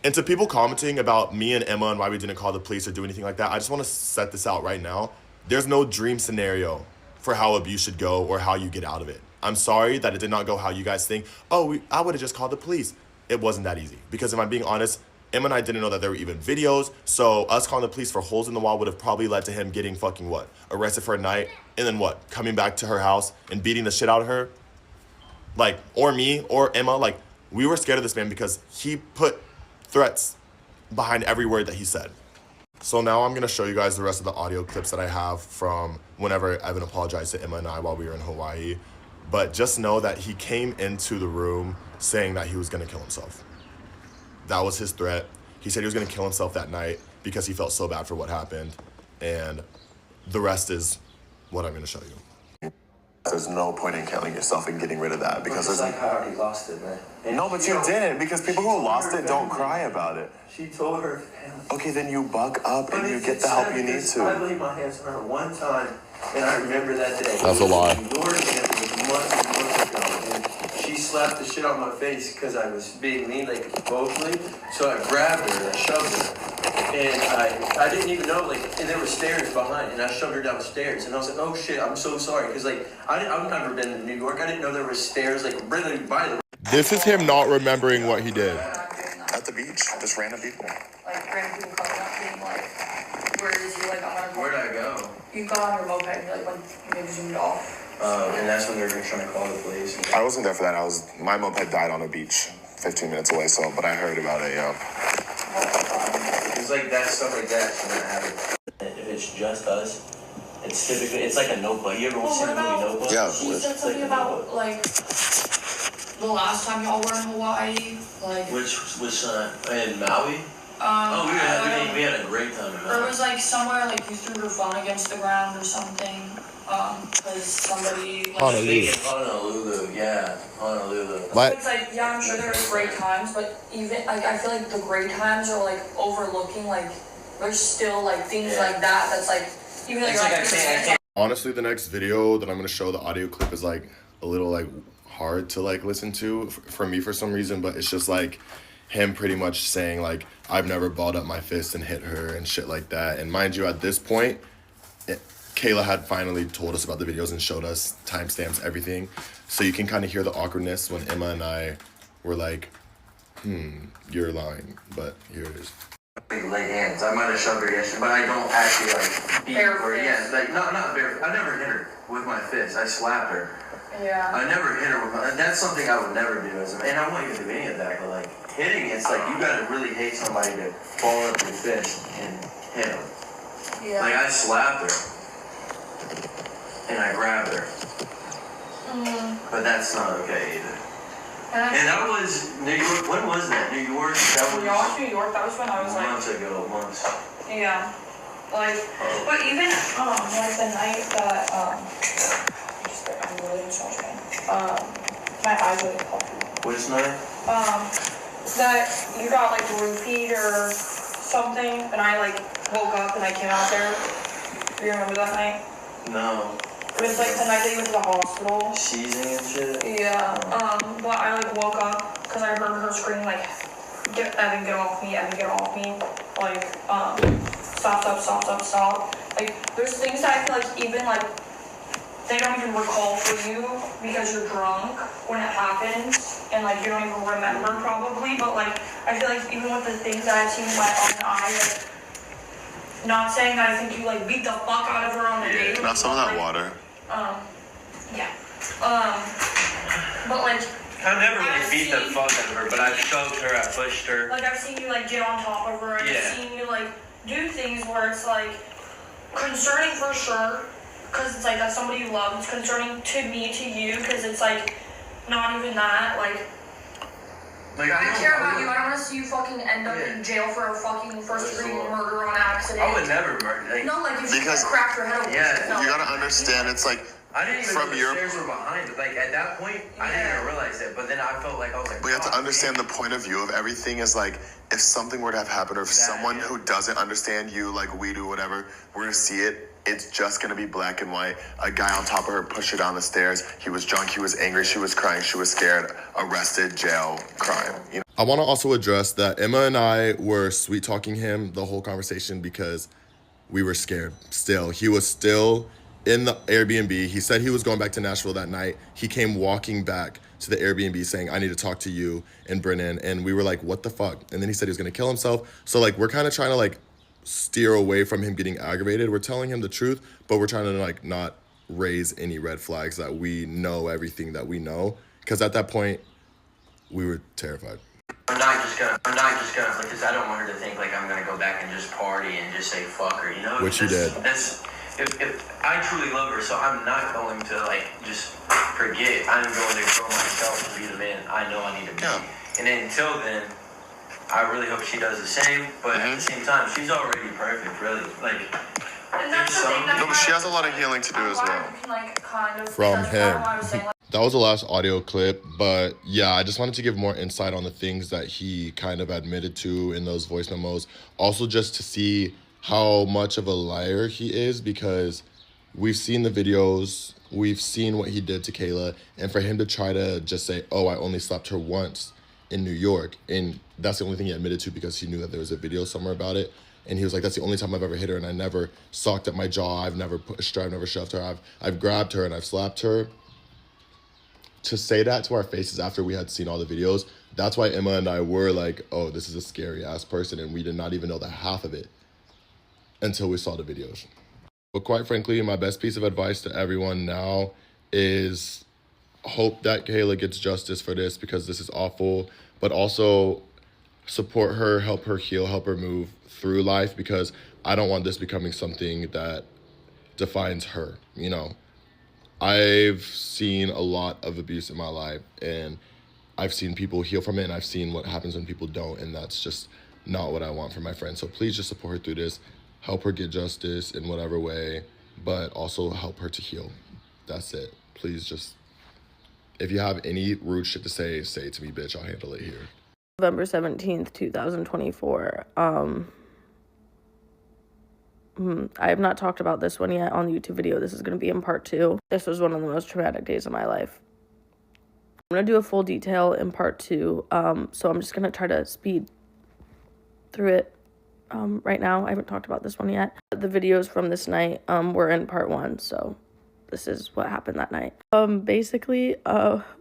S2: And to people commenting about me and Emma and why we didn't call the police or do anything like that, I just want to set this out right now. There's no dream scenario for how abuse should go or how you get out of it. I'm sorry that it did not go how you guys think. Oh, I would have just called the police. It wasn't that easy. Because if I'm being honest, Emma and I didn't know that there were even videos. So us calling the police for holes in the wall would have probably led to him getting fucking what? Arrested for a night. And then what? Coming back to her house and beating the shit out of her? Like, or me or Emma. Like, we were scared of this man because he put threats behind every word that he said. So now I'm going to show you guys the rest of the audio clips that I have from whenever Evan apologized to Emma and I while we were in Hawaii. But just know that he came into the room saying that he was going to kill himself. That was his threat. He said he was going to kill himself that night because he felt so bad for what happened. And the rest is what I'm going to show you.
S5: There's no point in killing yourself and getting rid of that because
S3: it's like I already lost it, man. And
S5: no, but you didn't, because people who lost it don't cry about it.
S3: She told her family.
S5: Okay, then you buck up and you get the help you need to.
S3: I laid my hands on her one time, and I remember that day.
S2: That's a lie.
S3: Months ago, and she slapped the shit on my face because I was being mean, like vocally. So I grabbed her and I shoved her. And I didn't even know, like, and there were stairs behind, and I shoved her downstairs, and I was like, oh shit, I'm so sorry, because, like, I've never been to New York, I didn't know there were stairs, like, really by the...
S2: This is him not remembering what he did.
S5: At the beach, just random people.
S4: Like random people coming up being like, where is you? Like I'm on a
S3: Where'd I go?
S4: You got on your moped and like when maybe zoomed off.
S3: And that's when they were trying to call the police.
S5: I wasn't there for that. My moped died on a beach 15 minutes away, but I heard about it, yeah.
S3: It's like that, stuff like that should not happen. If it's just us, it's typically, it's like a notebook. You ever seen the movie Notebook?
S5: Yeah.
S4: She said something about like the last time y'all were in Hawaii, like
S3: Which in Maui? We had a great time in Maui.
S4: Or it was like somewhere like you threw your phone against the ground or something, because somebody like
S3: Honolulu, yeah, Honolulu.
S2: What?
S4: It's like, yeah, I'm sure there were great times, but even like I feel like the great times are like overlooking, like there's still like things like that that's like even though
S3: It's
S4: you're
S3: like I can't.
S2: Honestly, the next video that I'm going to show, the audio clip, is like a little like hard to like listen to for me for some reason, but it's just like him pretty much saying like, I've never balled up my fist and hit her and shit like that. And mind you, at this point, Kayla had finally told us about the videos and showed us timestamps, everything. So you can kind of hear the awkwardness when Emma and I were like, you're lying, but here it is.
S3: Lay hands. I might have shoved her yesterday, but I don't actually like beat her. Yeah, like not bare. I never hit her with my fist. I slapped her.
S4: Yeah.
S3: I never hit her with my. That's something I would never do as a man. I won't even do any of that. But like hitting, it's like you gotta really hate somebody to ball up your fist and hit them.
S4: Yeah.
S3: Like I slapped her and I grabbed her, but that's not okay either. And that was New York. When was that? New York? That was
S4: New York. That was when I was like
S3: months ago. Months.
S4: Yeah. Like, but even like the night that I'm really so much pain. My eyes really puffy.
S3: Which night?
S4: That you got like roofied or something, and I like woke up and I came out there. Do you remember that night?
S3: No.
S4: It was like the night that you went to the hospital.
S3: Seizing and shit?
S4: Yeah. But I like woke up because I heard her scream like, Evan, get off me, Evan, get off me. Like, stop. Like, there's things that I feel like even like, they don't even recall for you because you're drunk when it happens. And like, you don't even remember probably. But like, I feel like even with the things that I've seen with my own eyes, like, not saying that I think you like beat the fuck out of her on the day.
S5: Not some of that water.
S4: Yeah. But like,
S3: I never really
S4: I've
S3: beat the
S4: seen-
S3: fuck out of her, but I shoved her, I pushed her.
S4: like I've seen you like get on top of her, and
S3: Yeah.
S4: I've seen you like do things where it's like concerning for sure, because it's like that's somebody you love. It's concerning to me, to you, because it's like not even that. Like
S3: Like,
S4: I
S3: don't-
S4: care about you. I don't want to see you fucking end up in jail for a fucking first-degree murder on accident.
S3: I would never murder. Like,
S4: No, like if you
S5: Because-
S4: cracked your head open.
S3: Yeah,
S4: No.
S5: You gotta understand, it's like,
S3: I didn't even
S5: From
S3: know the
S5: your-
S3: stairs were behind. But like at that point, I didn't even realize it. But then I felt like I was like.
S5: we have to
S3: "God
S5: understand the
S3: damn."
S5: point of view of everything is like, if something were to have happened, or if someone who doesn't understand you like we do, whatever, we're gonna see it, it's just gonna be black and white. A guy on top of her pushed her down the stairs. He was drunk, he was angry, she was crying, she was scared, arrested, jail, crime. You know?
S2: I want to also address that Emma and I were sweet talking him the whole conversation because we were scared still. He was still in the Airbnb. He said he was going back to Nashville that night. He came walking back to the Airbnb saying, I need to talk to you and Brennan. And we were like, what the fuck? And then he said he was going to kill himself. So like, we're kind of trying to like steer away from him getting aggravated. We're telling him the truth, but we're trying to like not raise any red flags that we know everything that we know. Because at that point, we were terrified.
S3: I'm not just gonna, like, cause I don't want her to think like I'm gonna go back and just party and just say fuck her, you know?
S2: Which you did.
S3: If I truly love her, so I'm not going to like just forget. I'm going to grow myself to be the man I know I need to be.
S5: Yeah.
S3: And until then, I really hope she does the same. But at the same time, she's already perfect, really. Like,
S4: And that's the thing.
S5: No, but she has a lot of healing to do as well.
S4: You can, like, kind of,
S2: From
S4: because
S2: him.
S4: I was saying, like,
S2: That was the last audio clip, but yeah, I just wanted to give more insight on the things that he kind of admitted to in those voice memos. Also just to see how much of a liar he is, because we've seen the videos, we've seen what he did to Kayla, and for him to try to just say, oh, I only slapped her once in New York, and that's the only thing he admitted to because he knew that there was a video somewhere about it. And he was like, that's the only time I've ever hit her, and I never socked at my jaw, I've never pushed her, I've never shoved her, I've grabbed her and I've slapped her. To say that to our faces after we had seen all the videos, that's why Emma and I were like, oh, this is a scary ass person, and we did not even know the half of it until we saw the videos. But quite frankly, my best piece of advice to everyone now is hope that Kayla gets justice for this, because this is awful, but also support her, help her heal, help her move through life, because I don't want this becoming something that defines her, you know. I've seen a lot of abuse in my life, and I've seen people heal from it, and I've seen what happens when people don't, and that's just not what I want for my friend. So please just support her through this, help her get justice in whatever way, but also help her to heal. That's it. Please just, if you have any rude shit to say it to me, bitch. I'll handle it here.
S1: November 17th, 2024. I have not talked about this one yet on the YouTube video. This is going to be in part 2. This was one of the most traumatic days of my life. I'm going to do a full detail in part 2, so I'm just going to try to speed through it right now. I haven't talked about this one yet. The videos from this night were in part 1, so this is what happened that night. Basically,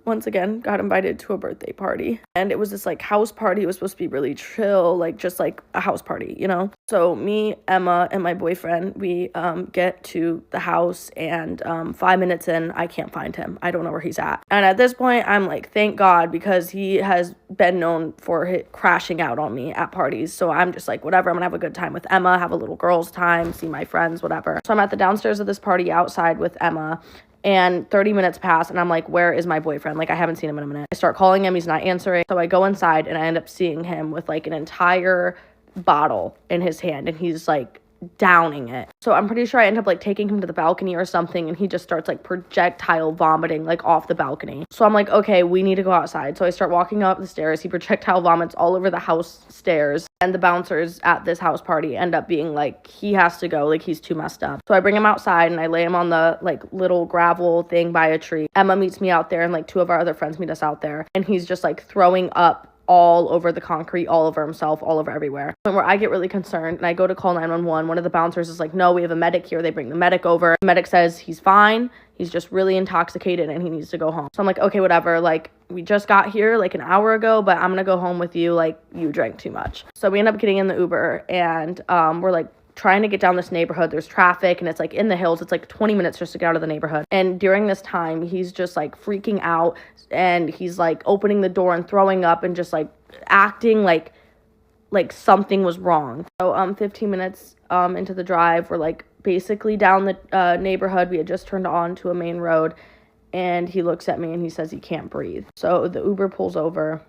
S1: once again, got invited to a birthday party, and it was this like house party. It was supposed to be really chill, like just like a house party, you know? So me, Emma, and my boyfriend, we get to the house, and 5 minutes in, I can't find him. I don't know where he's at. And at this point, I'm like, thank God, because he has been known for crashing out on me at parties. So I'm just like, whatever, I'm gonna have a good time with Emma, have a little girls' time, see my friends, whatever. So I'm at the downstairs of this party outside with Emma, and 30 minutes pass, and I'm like, where is my boyfriend? Like, I haven't seen him in a minute. I start calling him, he's not answering. So I go inside, and I end up seeing him with like an entire bottle in his hand, and he's like downing it. So I'm pretty sure I end up like taking him to the balcony or something, and he just starts like projectile vomiting like off the balcony. So I'm like, okay, we need to go outside. So I start walking up the stairs. He projectile vomits all over the house stairs, and the bouncers at this house party end up being like, he has to go, like he's too messed up. So I bring him outside, and I lay him on the like little gravel thing by a tree. Emma meets me out there, and like 2 of our other friends meet us out there, and he's just like throwing up all over the concrete, all over himself, all over everywhere. Where I get really concerned, and I go to call 911. One of the bouncers is like, no, we have a medic here. They bring the medic over. The medic says he's fine. He's just really intoxicated and he needs to go home. So I'm like, okay, whatever. Like, we just got here like an hour ago, but I'm gonna go home with you. Like, you drank too much. So we end up getting in the Uber, and we're like trying to get down this neighborhood. There's traffic, and it's like in the hills. It's like 20 minutes just to get out of the neighborhood. And during this time, he's just like freaking out, and he's like opening the door and throwing up and just like acting like something was wrong. So 15 minutes into the drive, we're like basically down the neighborhood. We had just turned on to a main road, and he looks at me and he says he can't breathe. So the Uber pulls over,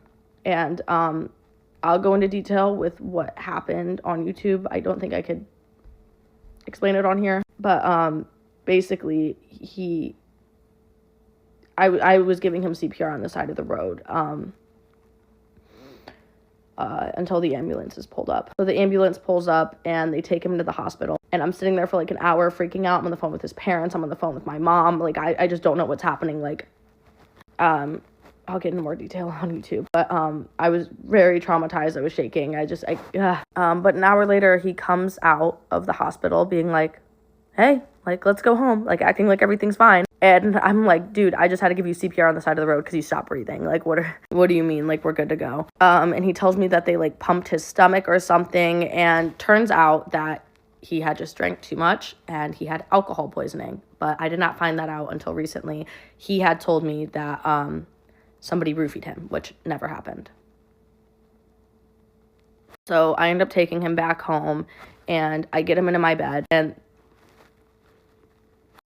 S1: and I'll go into detail with what happened on YouTube. I don't think I could explain it on here, but basically I was giving him CPR on the side of the road until the ambulance is pulled up. So the ambulance pulls up, and they take him to the hospital, and I'm sitting there for like an hour freaking out. I'm on the phone with his parents. I'm on the phone with my mom. Like, I just don't know what's happening. Like, I'll get into more detail on YouTube, but I was very traumatized. I was shaking. But an hour later, he comes out of the hospital being like, hey, like, let's go home, like acting like everything's fine. And I'm like, dude, I just had to give you CPR on the side of the road because you stopped breathing. Like, what do you mean? Like, we're good to go. And he tells me that they like pumped his stomach or something, and turns out that he had just drank too much and he had alcohol poisoning. But I did not find that out until recently. He had told me that somebody roofied him, which never happened. So I end up taking him back home, and I get him into my bed, and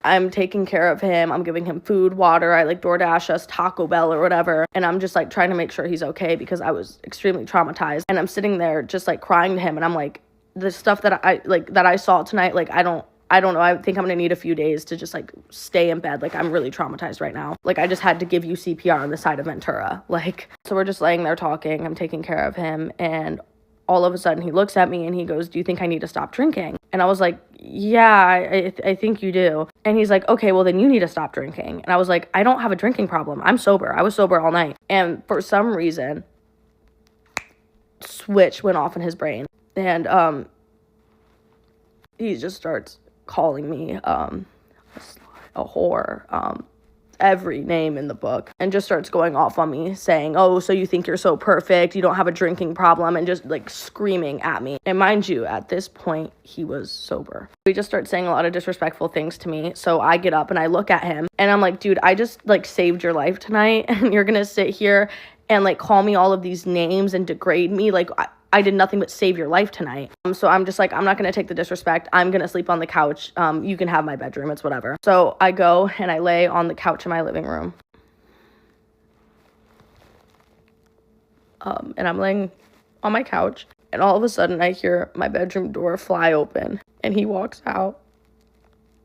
S1: I'm taking care of him. I'm giving him food, water. I like DoorDash us Taco Bell or whatever. And I'm just like trying to make sure he's okay because I was extremely traumatized. And I'm sitting there just like crying to him. And I'm like, the stuff that I saw tonight, like, I don't know. I think I'm going to need a few days to just like stay in bed. Like, I'm really traumatized right now. Like, I just had to give you CPR on the side of Ventura. Like, so we're just laying there talking. I'm taking care of him. And all of a sudden he looks at me and he goes, do you think I need to stop drinking? And I was like, yeah, I think you do. And he's like, okay, well then you need to stop drinking. And I was like, I don't have a drinking problem. I'm sober. I was sober all night. And for some reason, switch went off in his brain. And he just starts calling me a whore, every name in the book, and just starts going off on me saying, oh, so you think you're so perfect, you don't have a drinking problem, and just like screaming at me. And mind you, at this point he was sober. He just starts saying a lot of disrespectful things to me. So I get up and I look at him and I'm like, dude, I just like saved your life tonight, and you're gonna sit here and like call me all of these names and degrade me? Like, I did nothing but save your life tonight. So I'm just like, I'm not going to take the disrespect. I'm going to sleep on the couch. You can have my bedroom. It's whatever. So I go and I lay on the couch in my living room. And I'm laying on my couch, and all of a sudden I hear my bedroom door fly open, and he walks out.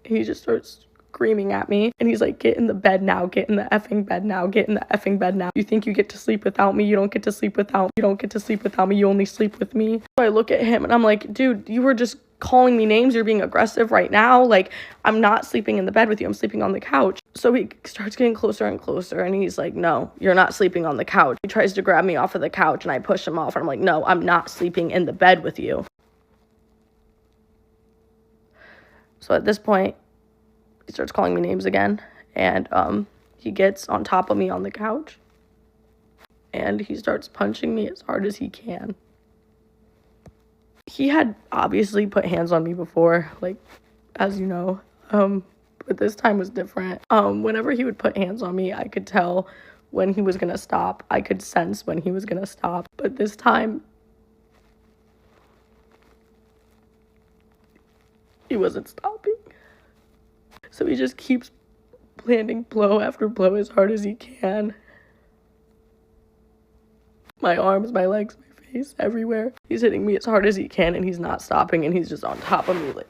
S1: He just starts screaming at me, and he's like, get in the bed now, get in the effing bed now, get in the effing bed now. You think you get to sleep without me? You don't get to sleep without me. You don't get to sleep without me. You only sleep with me. So I look at him and I'm like, dude, you were just calling me names, you're being aggressive right now. Like, I'm not sleeping in the bed with you, I'm sleeping on the couch. So he starts getting closer and closer, and he's like, no, you're not sleeping on the couch. He tries to grab me off of the couch, and I push him off, and I'm like, no, I'm not sleeping in the bed with you. So at this point, he starts calling me names again, and he gets on top of me on the couch, and he starts punching me as hard as he can. He had obviously put hands on me before, like, as you know, but this time was different. Whenever he would put hands on me, I could tell when he was gonna stop. I could sense when he was gonna stop, but this time, he wasn't stopping. So he just keeps landing blow after blow as hard as he can. My arms, my legs, my face, everywhere. He's hitting me as hard as he can, and he's not stopping, and he's just on top of me, like.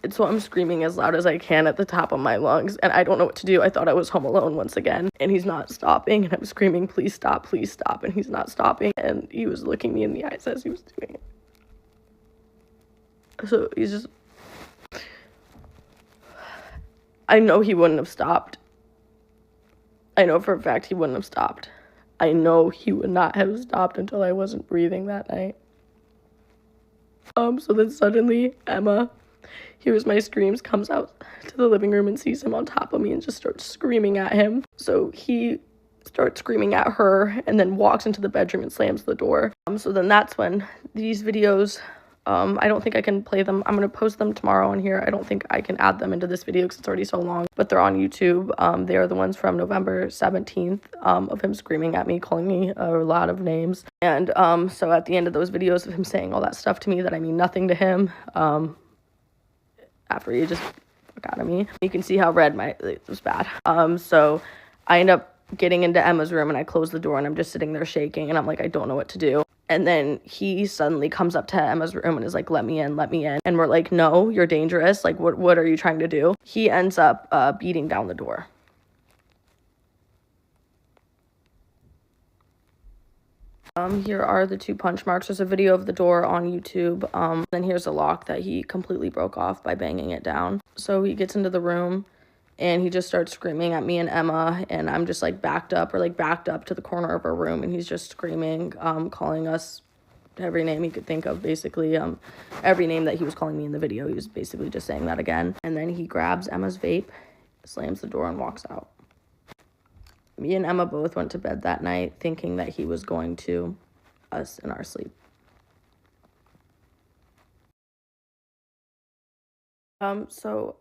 S1: And so I'm screaming as loud as I can at the top of my lungs, and I don't know what to do. I thought I was home alone once again, and he's not stopping, and I'm screaming, please stop, and he's not stopping, and he was looking me in the eyes as he was doing it. So he's just... I know he wouldn't have stopped. I know for a fact he wouldn't have stopped. I know he would not have stopped until I wasn't breathing that night. So then suddenly, Emma hears my screams, comes out to the living room and sees him on top of me and just starts screaming at him. So he starts screaming at her and then walks into the bedroom and slams the door. So then that's when these videos... I don't think I can play them. I'm going to post them tomorrow on here. I don't think I can add them into this video because it's already so long, but they're on YouTube. They are the ones from November 17th of him screaming at me, calling me a lot of names. And so at the end of those videos of him saying all that stuff to me that I mean nothing to him, after he just fuck out of me, you can see how red it was bad. So I end up getting into Emma's room and I close the door and I'm just sitting there shaking and I'm like, I don't know what to do. And then he suddenly comes up to Emma's room and is like, let me in. And we're like, no, you're dangerous. Like, what are you trying to do? He ends up beating down the door. Here are the 2 punch marks. There's a video of the door on YouTube. Then here's a lock that he completely broke off by banging it down. So he gets into the room and he just starts screaming at me and Emma, and I'm just like backed up to the corner of our room, and he's just screaming, calling us every name he could think of, basically. Every name that he was calling me in the video, he was basically just saying that again. And then he grabs Emma's vape, slams the door, and walks out. Me and Emma both went to bed that night thinking that he was going to us in our sleep. So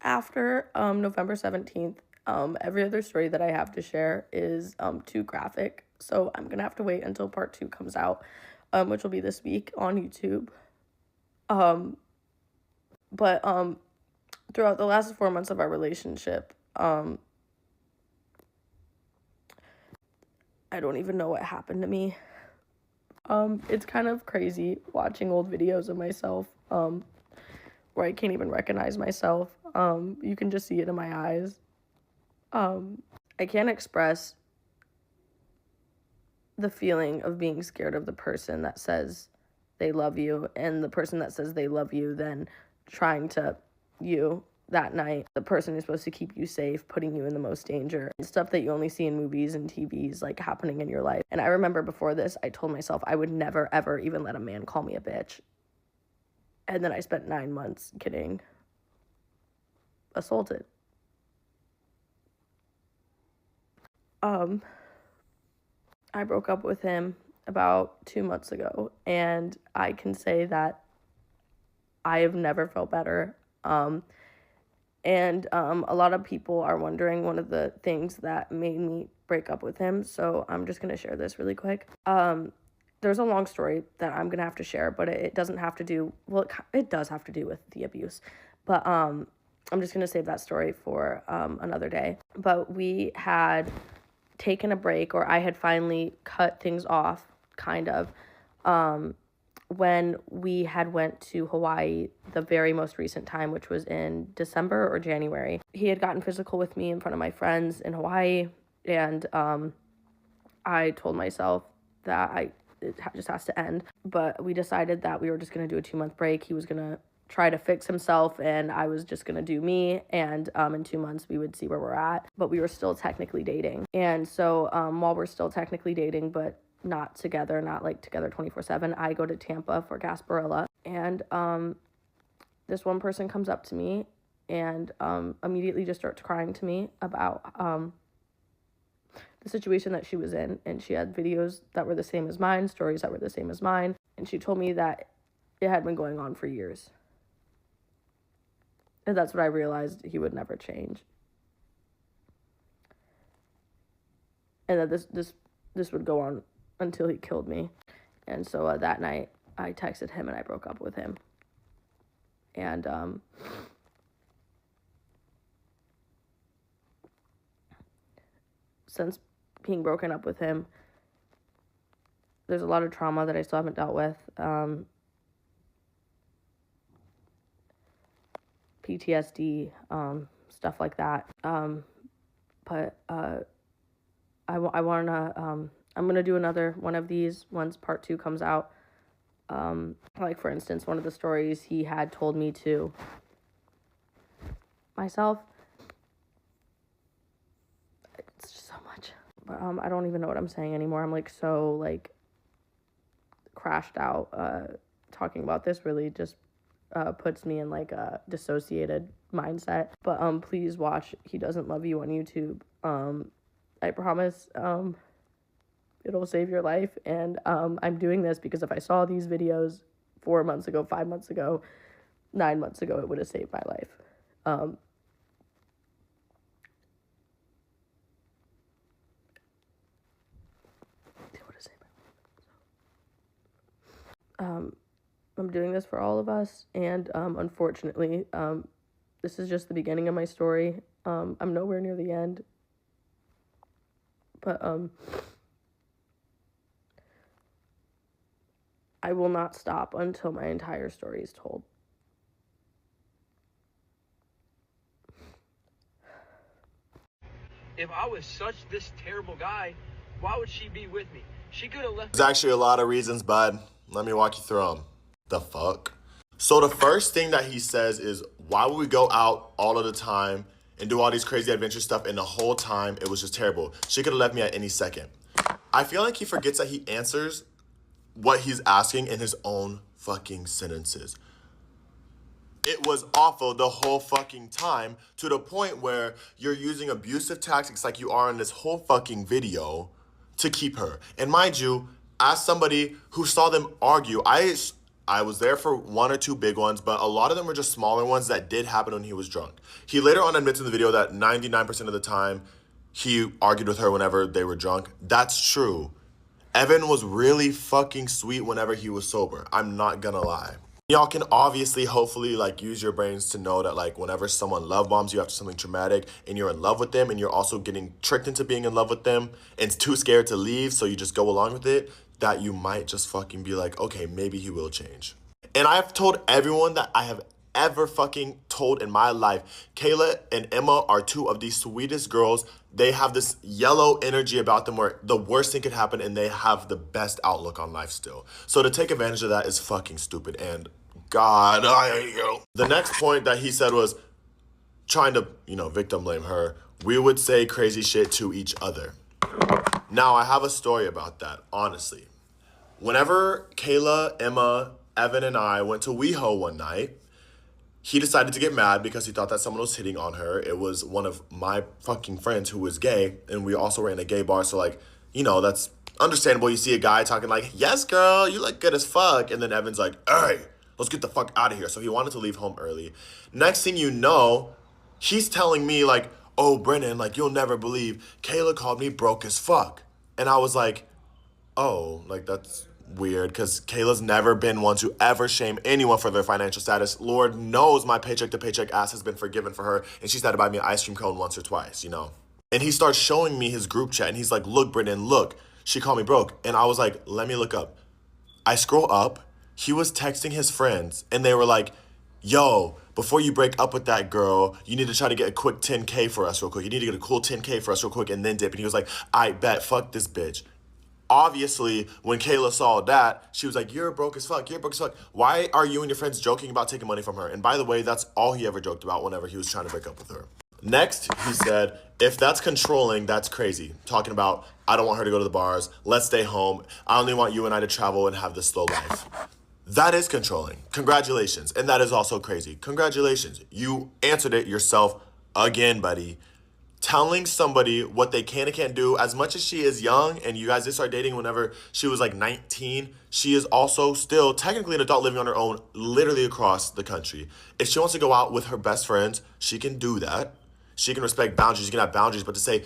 S1: after November 17th, every other story that I have to share is too graphic. So I'm gonna have to wait until part 2 comes out, which will be this week on YouTube. But throughout the last 4 months of our relationship, I don't even know what happened to me. It's kind of crazy watching old videos of myself, where I can't even recognize myself. You can just see it in my eyes. I can't express the feeling of being scared of the person that says they love you, and the person that says they love you then trying to you that night, the person who's supposed to keep you safe, putting you in the most danger, and stuff that you only see in movies and TVs, like, happening in your life. And I remember before this, I told myself I would never, ever even let a man call me a bitch. And then I spent 9 months getting assaulted. I broke up with him about 2 months ago, and I can say that I have never felt better. And a lot of people are wondering one of the things that made me break up with him, so I'm just going to share this really quick. There's a long story that I'm going to have to share, but it doesn't have to do, well, it does have to do with the abuse, but I'm just going to save that story for another day. But we had taken a break, or I had finally cut things off, kind of, when we had went to Hawaii the very most recent time, which was in December or January. He had gotten physical with me in front of my friends in Hawaii, and I told myself that just has to end. But we decided that we were just going to do a 2-month break. He was going to try to fix himself, and I was just going to do me, and in 2 months we would see where we're at. But we were still technically dating. And so while we're still technically dating, but not together, not like together 24/7, I go to Tampa for Gasparilla, and this one person comes up to me and immediately just starts crying to me about the situation that she was in. And she had videos that were the same as mine, stories that were the same as mine, and she told me that it had been going on for years. And that's what I realized, he would never change. And that this would go on until he killed me. And so that night, I texted him and I broke up with him. And since being broken up with him, there's a lot of trauma that I still haven't dealt with. PTSD, stuff like that. But I want to, I'm going to do another one of these once part 2 comes out. Like, for instance, one of the stories he had told me to myself. It's just so much. But I don't even know what I'm saying anymore. I'm like so like crashed out. Talking about this really just puts me in like a dissociated mindset. But please watch He Doesn't Love You on YouTube. I promise it'll save your life. And I'm doing this because if I saw these videos 4 months ago, 5 months ago, 9 months ago, it would have saved my life. It would have saved my life. I'm doing this for all of us, and unfortunately, this is just the beginning of my story. I'm nowhere near the end, but I will not stop until my entire story is told.
S3: If I was such this terrible guy, why would she be with me? She could have left.
S2: There's actually a lot of reasons, bud. Let me walk you through them. The fuck? So the first thing that he says is, why would we go out all of the time and do all these crazy adventure stuff, and the whole time it was just terrible? She could have left me at any second. I feel like he forgets that he answers what he's asking in his own fucking sentences. It was awful the whole fucking time, to the point where you're using abusive tactics like you are in this whole fucking video to keep her. And mind you, as somebody who saw them argue, I was there for 1 or 2 big ones, but a lot of them were just smaller ones that did happen when he was drunk. He later on admits in the video that 99% of the time he argued with her whenever they were drunk. That's true. Evan was really fucking sweet whenever he was sober. I'm not gonna lie. Y'all can obviously, hopefully, like, use your brains to know that, like, whenever someone love bombs you after something traumatic and you're in love with them and you're also getting tricked into being in love with them and too scared to leave, so you just go along with it, that you might just fucking be like, okay, maybe he will change. And I've told everyone that I have ever fucking told in my life, Kayla and Emma are 2 of the sweetest girls. They have this yellow energy about them where the worst thing could happen and they have the best outlook on life still. So to take advantage of that is fucking stupid, and God, I hate you. The next point that he said was trying to, victim blame her. We would say crazy shit to each other. Now, I have a story about that, honestly. Whenever Kayla, Emma, Evan, and I went to WeHo one night, he decided to get mad because he thought that someone was hitting on her. It was one of my fucking friends who was gay, and we also were in a gay bar, so, that's understandable. You see a guy talking like, yes, girl, you look good as fuck, and then Evan's like, hey, let's get the fuck out of here. So he wanted to leave home early. Next thing you know, he's telling me, like, oh, Brennan, like, you'll never believe, Kayla called me broke as fuck. And I was like, oh, like, that's weird, because Kayla's never been one to ever shame anyone for their financial status. Lord knows my paycheck to paycheck ass has been forgiven for her, and she's had to buy me an ice cream cone once or twice, And he starts showing me his group chat, and he's like, look, Brennan, look, she called me broke. And I was like, let me look up. I scroll up, he was texting his friends, and they were like, yo, before you break up with that girl, you need to try to get a quick 10K for us real quick. You need to get a cool 10K for us real quick and then dip. And he was like, I bet, fuck this bitch. Obviously, when Kayla saw that, she was like, you're broke as fuck, you're broke as fuck. Why are you and your friends joking about taking money from her? And by the way, that's all he ever joked about whenever he was trying to break up with her. Next, he said, if that's controlling, that's crazy. Talking about, I don't want her to go to the bars, let's stay home, I only want you and I to travel and have this slow life. That is controlling. Congratulations. And that is also crazy. Congratulations. You answered it yourself again, buddy. Telling somebody what they can and can't do, as much as she is young and you guys just started dating whenever she was like 19, she is also still technically an adult living on her own, literally across the country. If she wants to go out with her best friends, she can do that. She can respect boundaries, she can have boundaries, but to say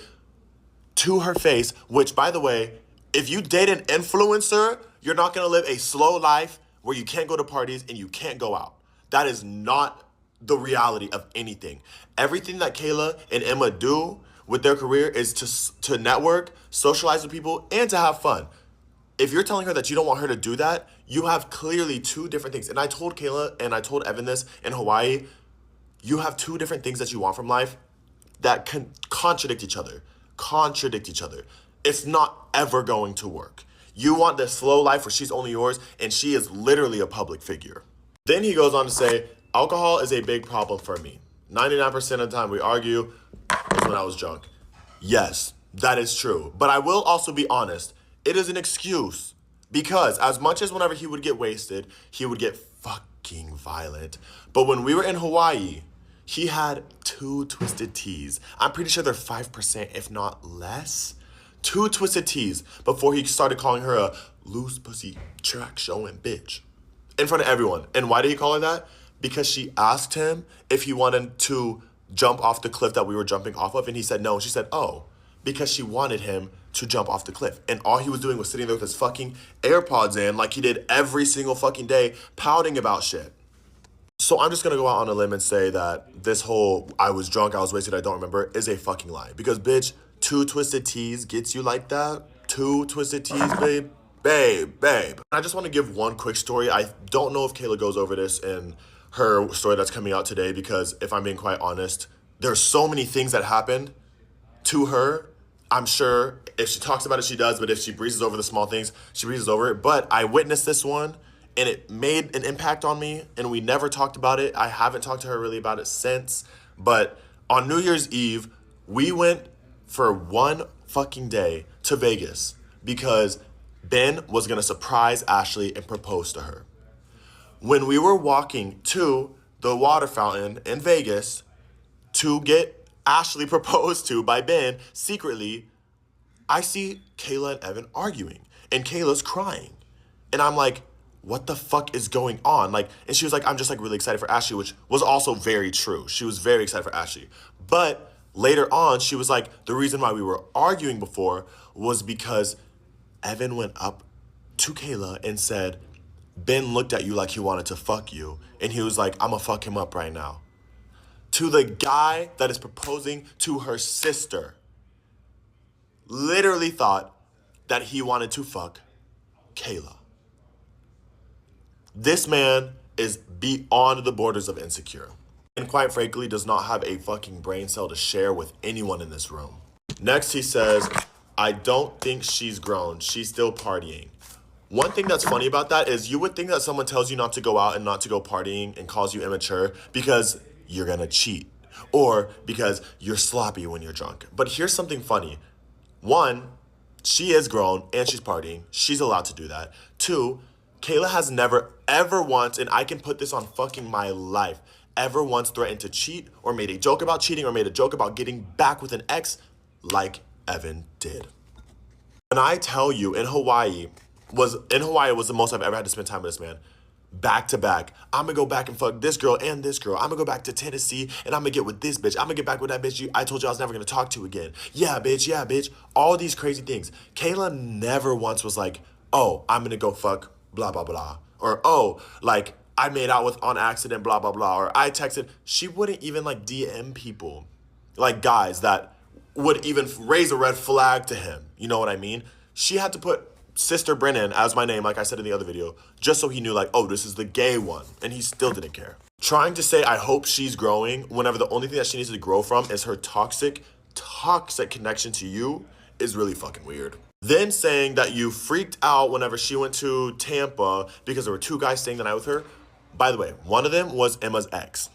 S2: to her face, which by the way, if you date an influencer, you're not gonna live a slow life where you can't go to parties and you can't go out. That is not the reality of anything. Everything that Kayla and Emma do with their career is to network, socialize with people, and to have fun. If you're telling her that you don't want her to do that, you have clearly two different things. And I told Kayla and I told Evan this in Hawaii, you have two different things that you want from life that can contradict each other. Contradict each other. It's not ever going to work. You want the slow life where she's only yours and she is literally a public figure. Then he goes on to say, alcohol is a big problem for me. 99% of the time we argue was when I was drunk. Yes, that is true. But I will also be honest, it is an excuse. Because as much as whenever he would get wasted, he would get fucking violent. But when we were in Hawaii, he had 2 twisted teas. I'm pretty sure they're 5%, if not less. 2 twisted teas before he started calling her a loose pussy track showing bitch in front of everyone. And why did he call her that? Because she asked him if he wanted to jump off the cliff that we were jumping off of, and he said no. And she said, oh, because she wanted him to jump off the cliff. And all he was doing was sitting there with his fucking AirPods in like he did every single fucking day, pouting about shit. So I'm just gonna go out on a limb and say that this whole I was drunk, I was wasted, I don't remember is a fucking lie. Because bitch, 2 twisted teas gets you like that? 2 twisted teas, babe? Babe. I just want to give one quick story. I don't know if Kayla goes over this in her story that's coming out today because if I'm being quite honest, there's so many things that happened to her. I'm sure if she talks about it, she does, but if she breezes over the small things, she breezes over it. But I witnessed this one and it made an impact on me and we never talked about it. I haven't talked to her really about it since. But on New Year's Eve, we went for one fucking day to Vegas because Ben was gonna surprise Ashley and propose to her. When we were walking to the water fountain in Vegas to get Ashley proposed to by Ben secretly, I see Kayla and Evan arguing and Kayla's crying. And I'm like, what the fuck is going on? Like, and she was like, I'm just like really excited for Ashley, which was also very true. She was very excited for Ashley. But later on, she was like, the reason why we were arguing before was because Evan went up to Kayla and said, Ben looked at you like he wanted to fuck you. And he was like, I'm gonna fuck him up right now. To the guy that is proposing to her sister. Literally thought that he wanted to fuck Kayla. This man is beyond the borders of insecure. And quite frankly, does not have a fucking brain cell to share with anyone in this room. Next, he says, I don't think she's grown. She's still partying. One thing that's funny about that is you would think that someone tells you not to go out and not to go partying and calls you immature because you're gonna cheat or because you're sloppy when you're drunk. But here's something funny. 1, she is grown and she's partying. She's allowed to do that. 2, Kayla has never, ever once, and I can put this on fucking my life, ever once threatened to cheat or made a joke about cheating or made a joke about getting back with an ex like Evan did. And I tell you, in Hawaii was the most I've ever had to spend time with this man. Back to back. I'm gonna go back and fuck this girl and this girl. I'm gonna go back to Tennessee and I'm gonna get with this bitch. I'm gonna get back with that bitch I told you I was never gonna talk to again. Yeah, bitch. All these crazy things. Kayla never once was like, oh, I'm gonna go fuck blah, blah, blah. Or, oh, like, I made out with on accident, blah, blah, blah. Or I texted. She wouldn't even like DM people, like guys that would even raise a red flag to him. You know what I mean? She had to put Sister Brennan as my name, like I said in the other video, just so he knew like, oh, this is the gay one. And he still didn't care. Trying to say, I hope she's growing, whenever the only thing that she needs to grow from is her toxic connection to you is really fucking weird. Then saying that you freaked out whenever she went to Tampa because there were two guys staying the night with her. By the way, one of them was Emma's ex.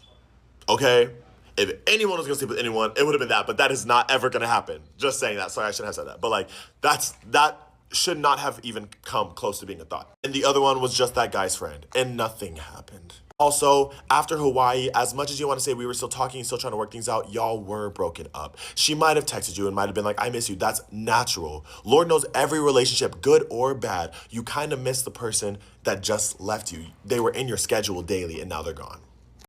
S2: Okay? If anyone was gonna sleep with anyone, it would have been that, but that is not ever gonna happen. Just saying that. Sorry, I shouldn't have said that. But like, that should not have even come close to being a thought. And the other one was just that guy's friend, and nothing happened. Also, after Hawaii, as much as you want to say we were still talking, still trying to work things out, y'all were broken up. She might have texted you and might have been like, I miss you. That's natural. Lord knows every relationship, good or bad, you kind of miss the person that just left you. They were in your schedule daily and now they're gone.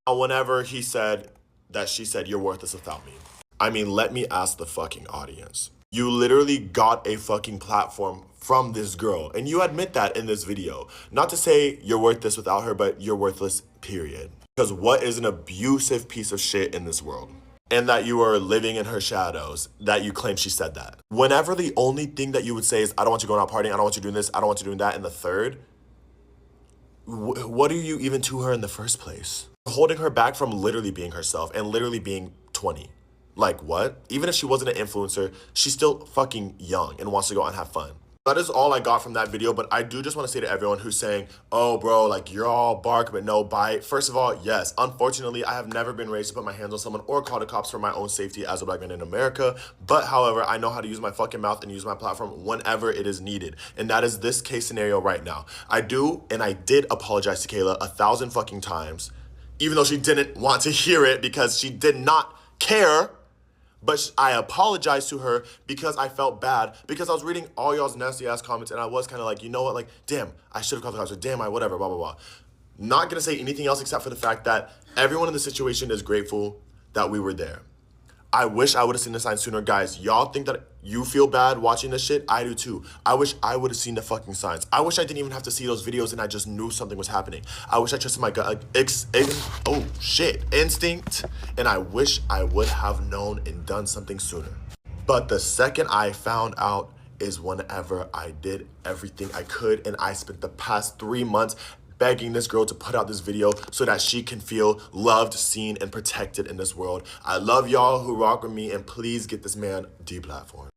S2: Now, whenever he said that she said, you're worthless without me. I mean, let me ask the fucking audience. You literally got a fucking platform from this girl. And you admit that in this video. Not to say you're worthless without her, but you're worthless, period. Because what is an abusive piece of shit in this world? And that you are living in her shadows, that you claim she said that. Whenever the only thing that you would say is, I don't want you going out partying, I don't want you doing this, I don't want you doing that, and the third, what are you even to her in the first place? Holding her back from literally being herself and literally being 20. Like, what? Even if she wasn't an influencer, she's still fucking young and wants to go out and have fun. That is all I got from that video, but I do just want to say to everyone who's saying, oh, bro, like, you're all bark but no bite. First of all, yes, unfortunately, I have never been raised to put my hands on someone or call the cops for my own safety as a black man in America. But, however, I know how to use my fucking mouth and use my platform whenever it is needed. And that is this case scenario right now. I do, and I did apologize to Kayla 1,000 fucking times, even though she didn't want to hear it because she did not care. But I apologized to her because I felt bad, because I was reading all y'all's nasty ass comments and I was kind of like, you know what, like, damn, I should have called the cops, or damn, whatever, blah, blah, blah. Not gonna say anything else except for the fact that everyone in the situation is grateful that we were there. I wish I would have seen the signs sooner. Guys, y'all think that you feel bad watching this shit? I do too. I wish I would have seen the fucking signs. I wish I didn't even have to see those videos and I just knew something was happening. I wish I trusted my gut, instinct. And I wish I would have known and done something sooner. But the second I found out is whenever I did everything I could, and I spent the past 3 months begging this girl to put out this video so that she can feel loved, seen, and protected in this world. I love y'all who rock with me, and please get this man deplatformed.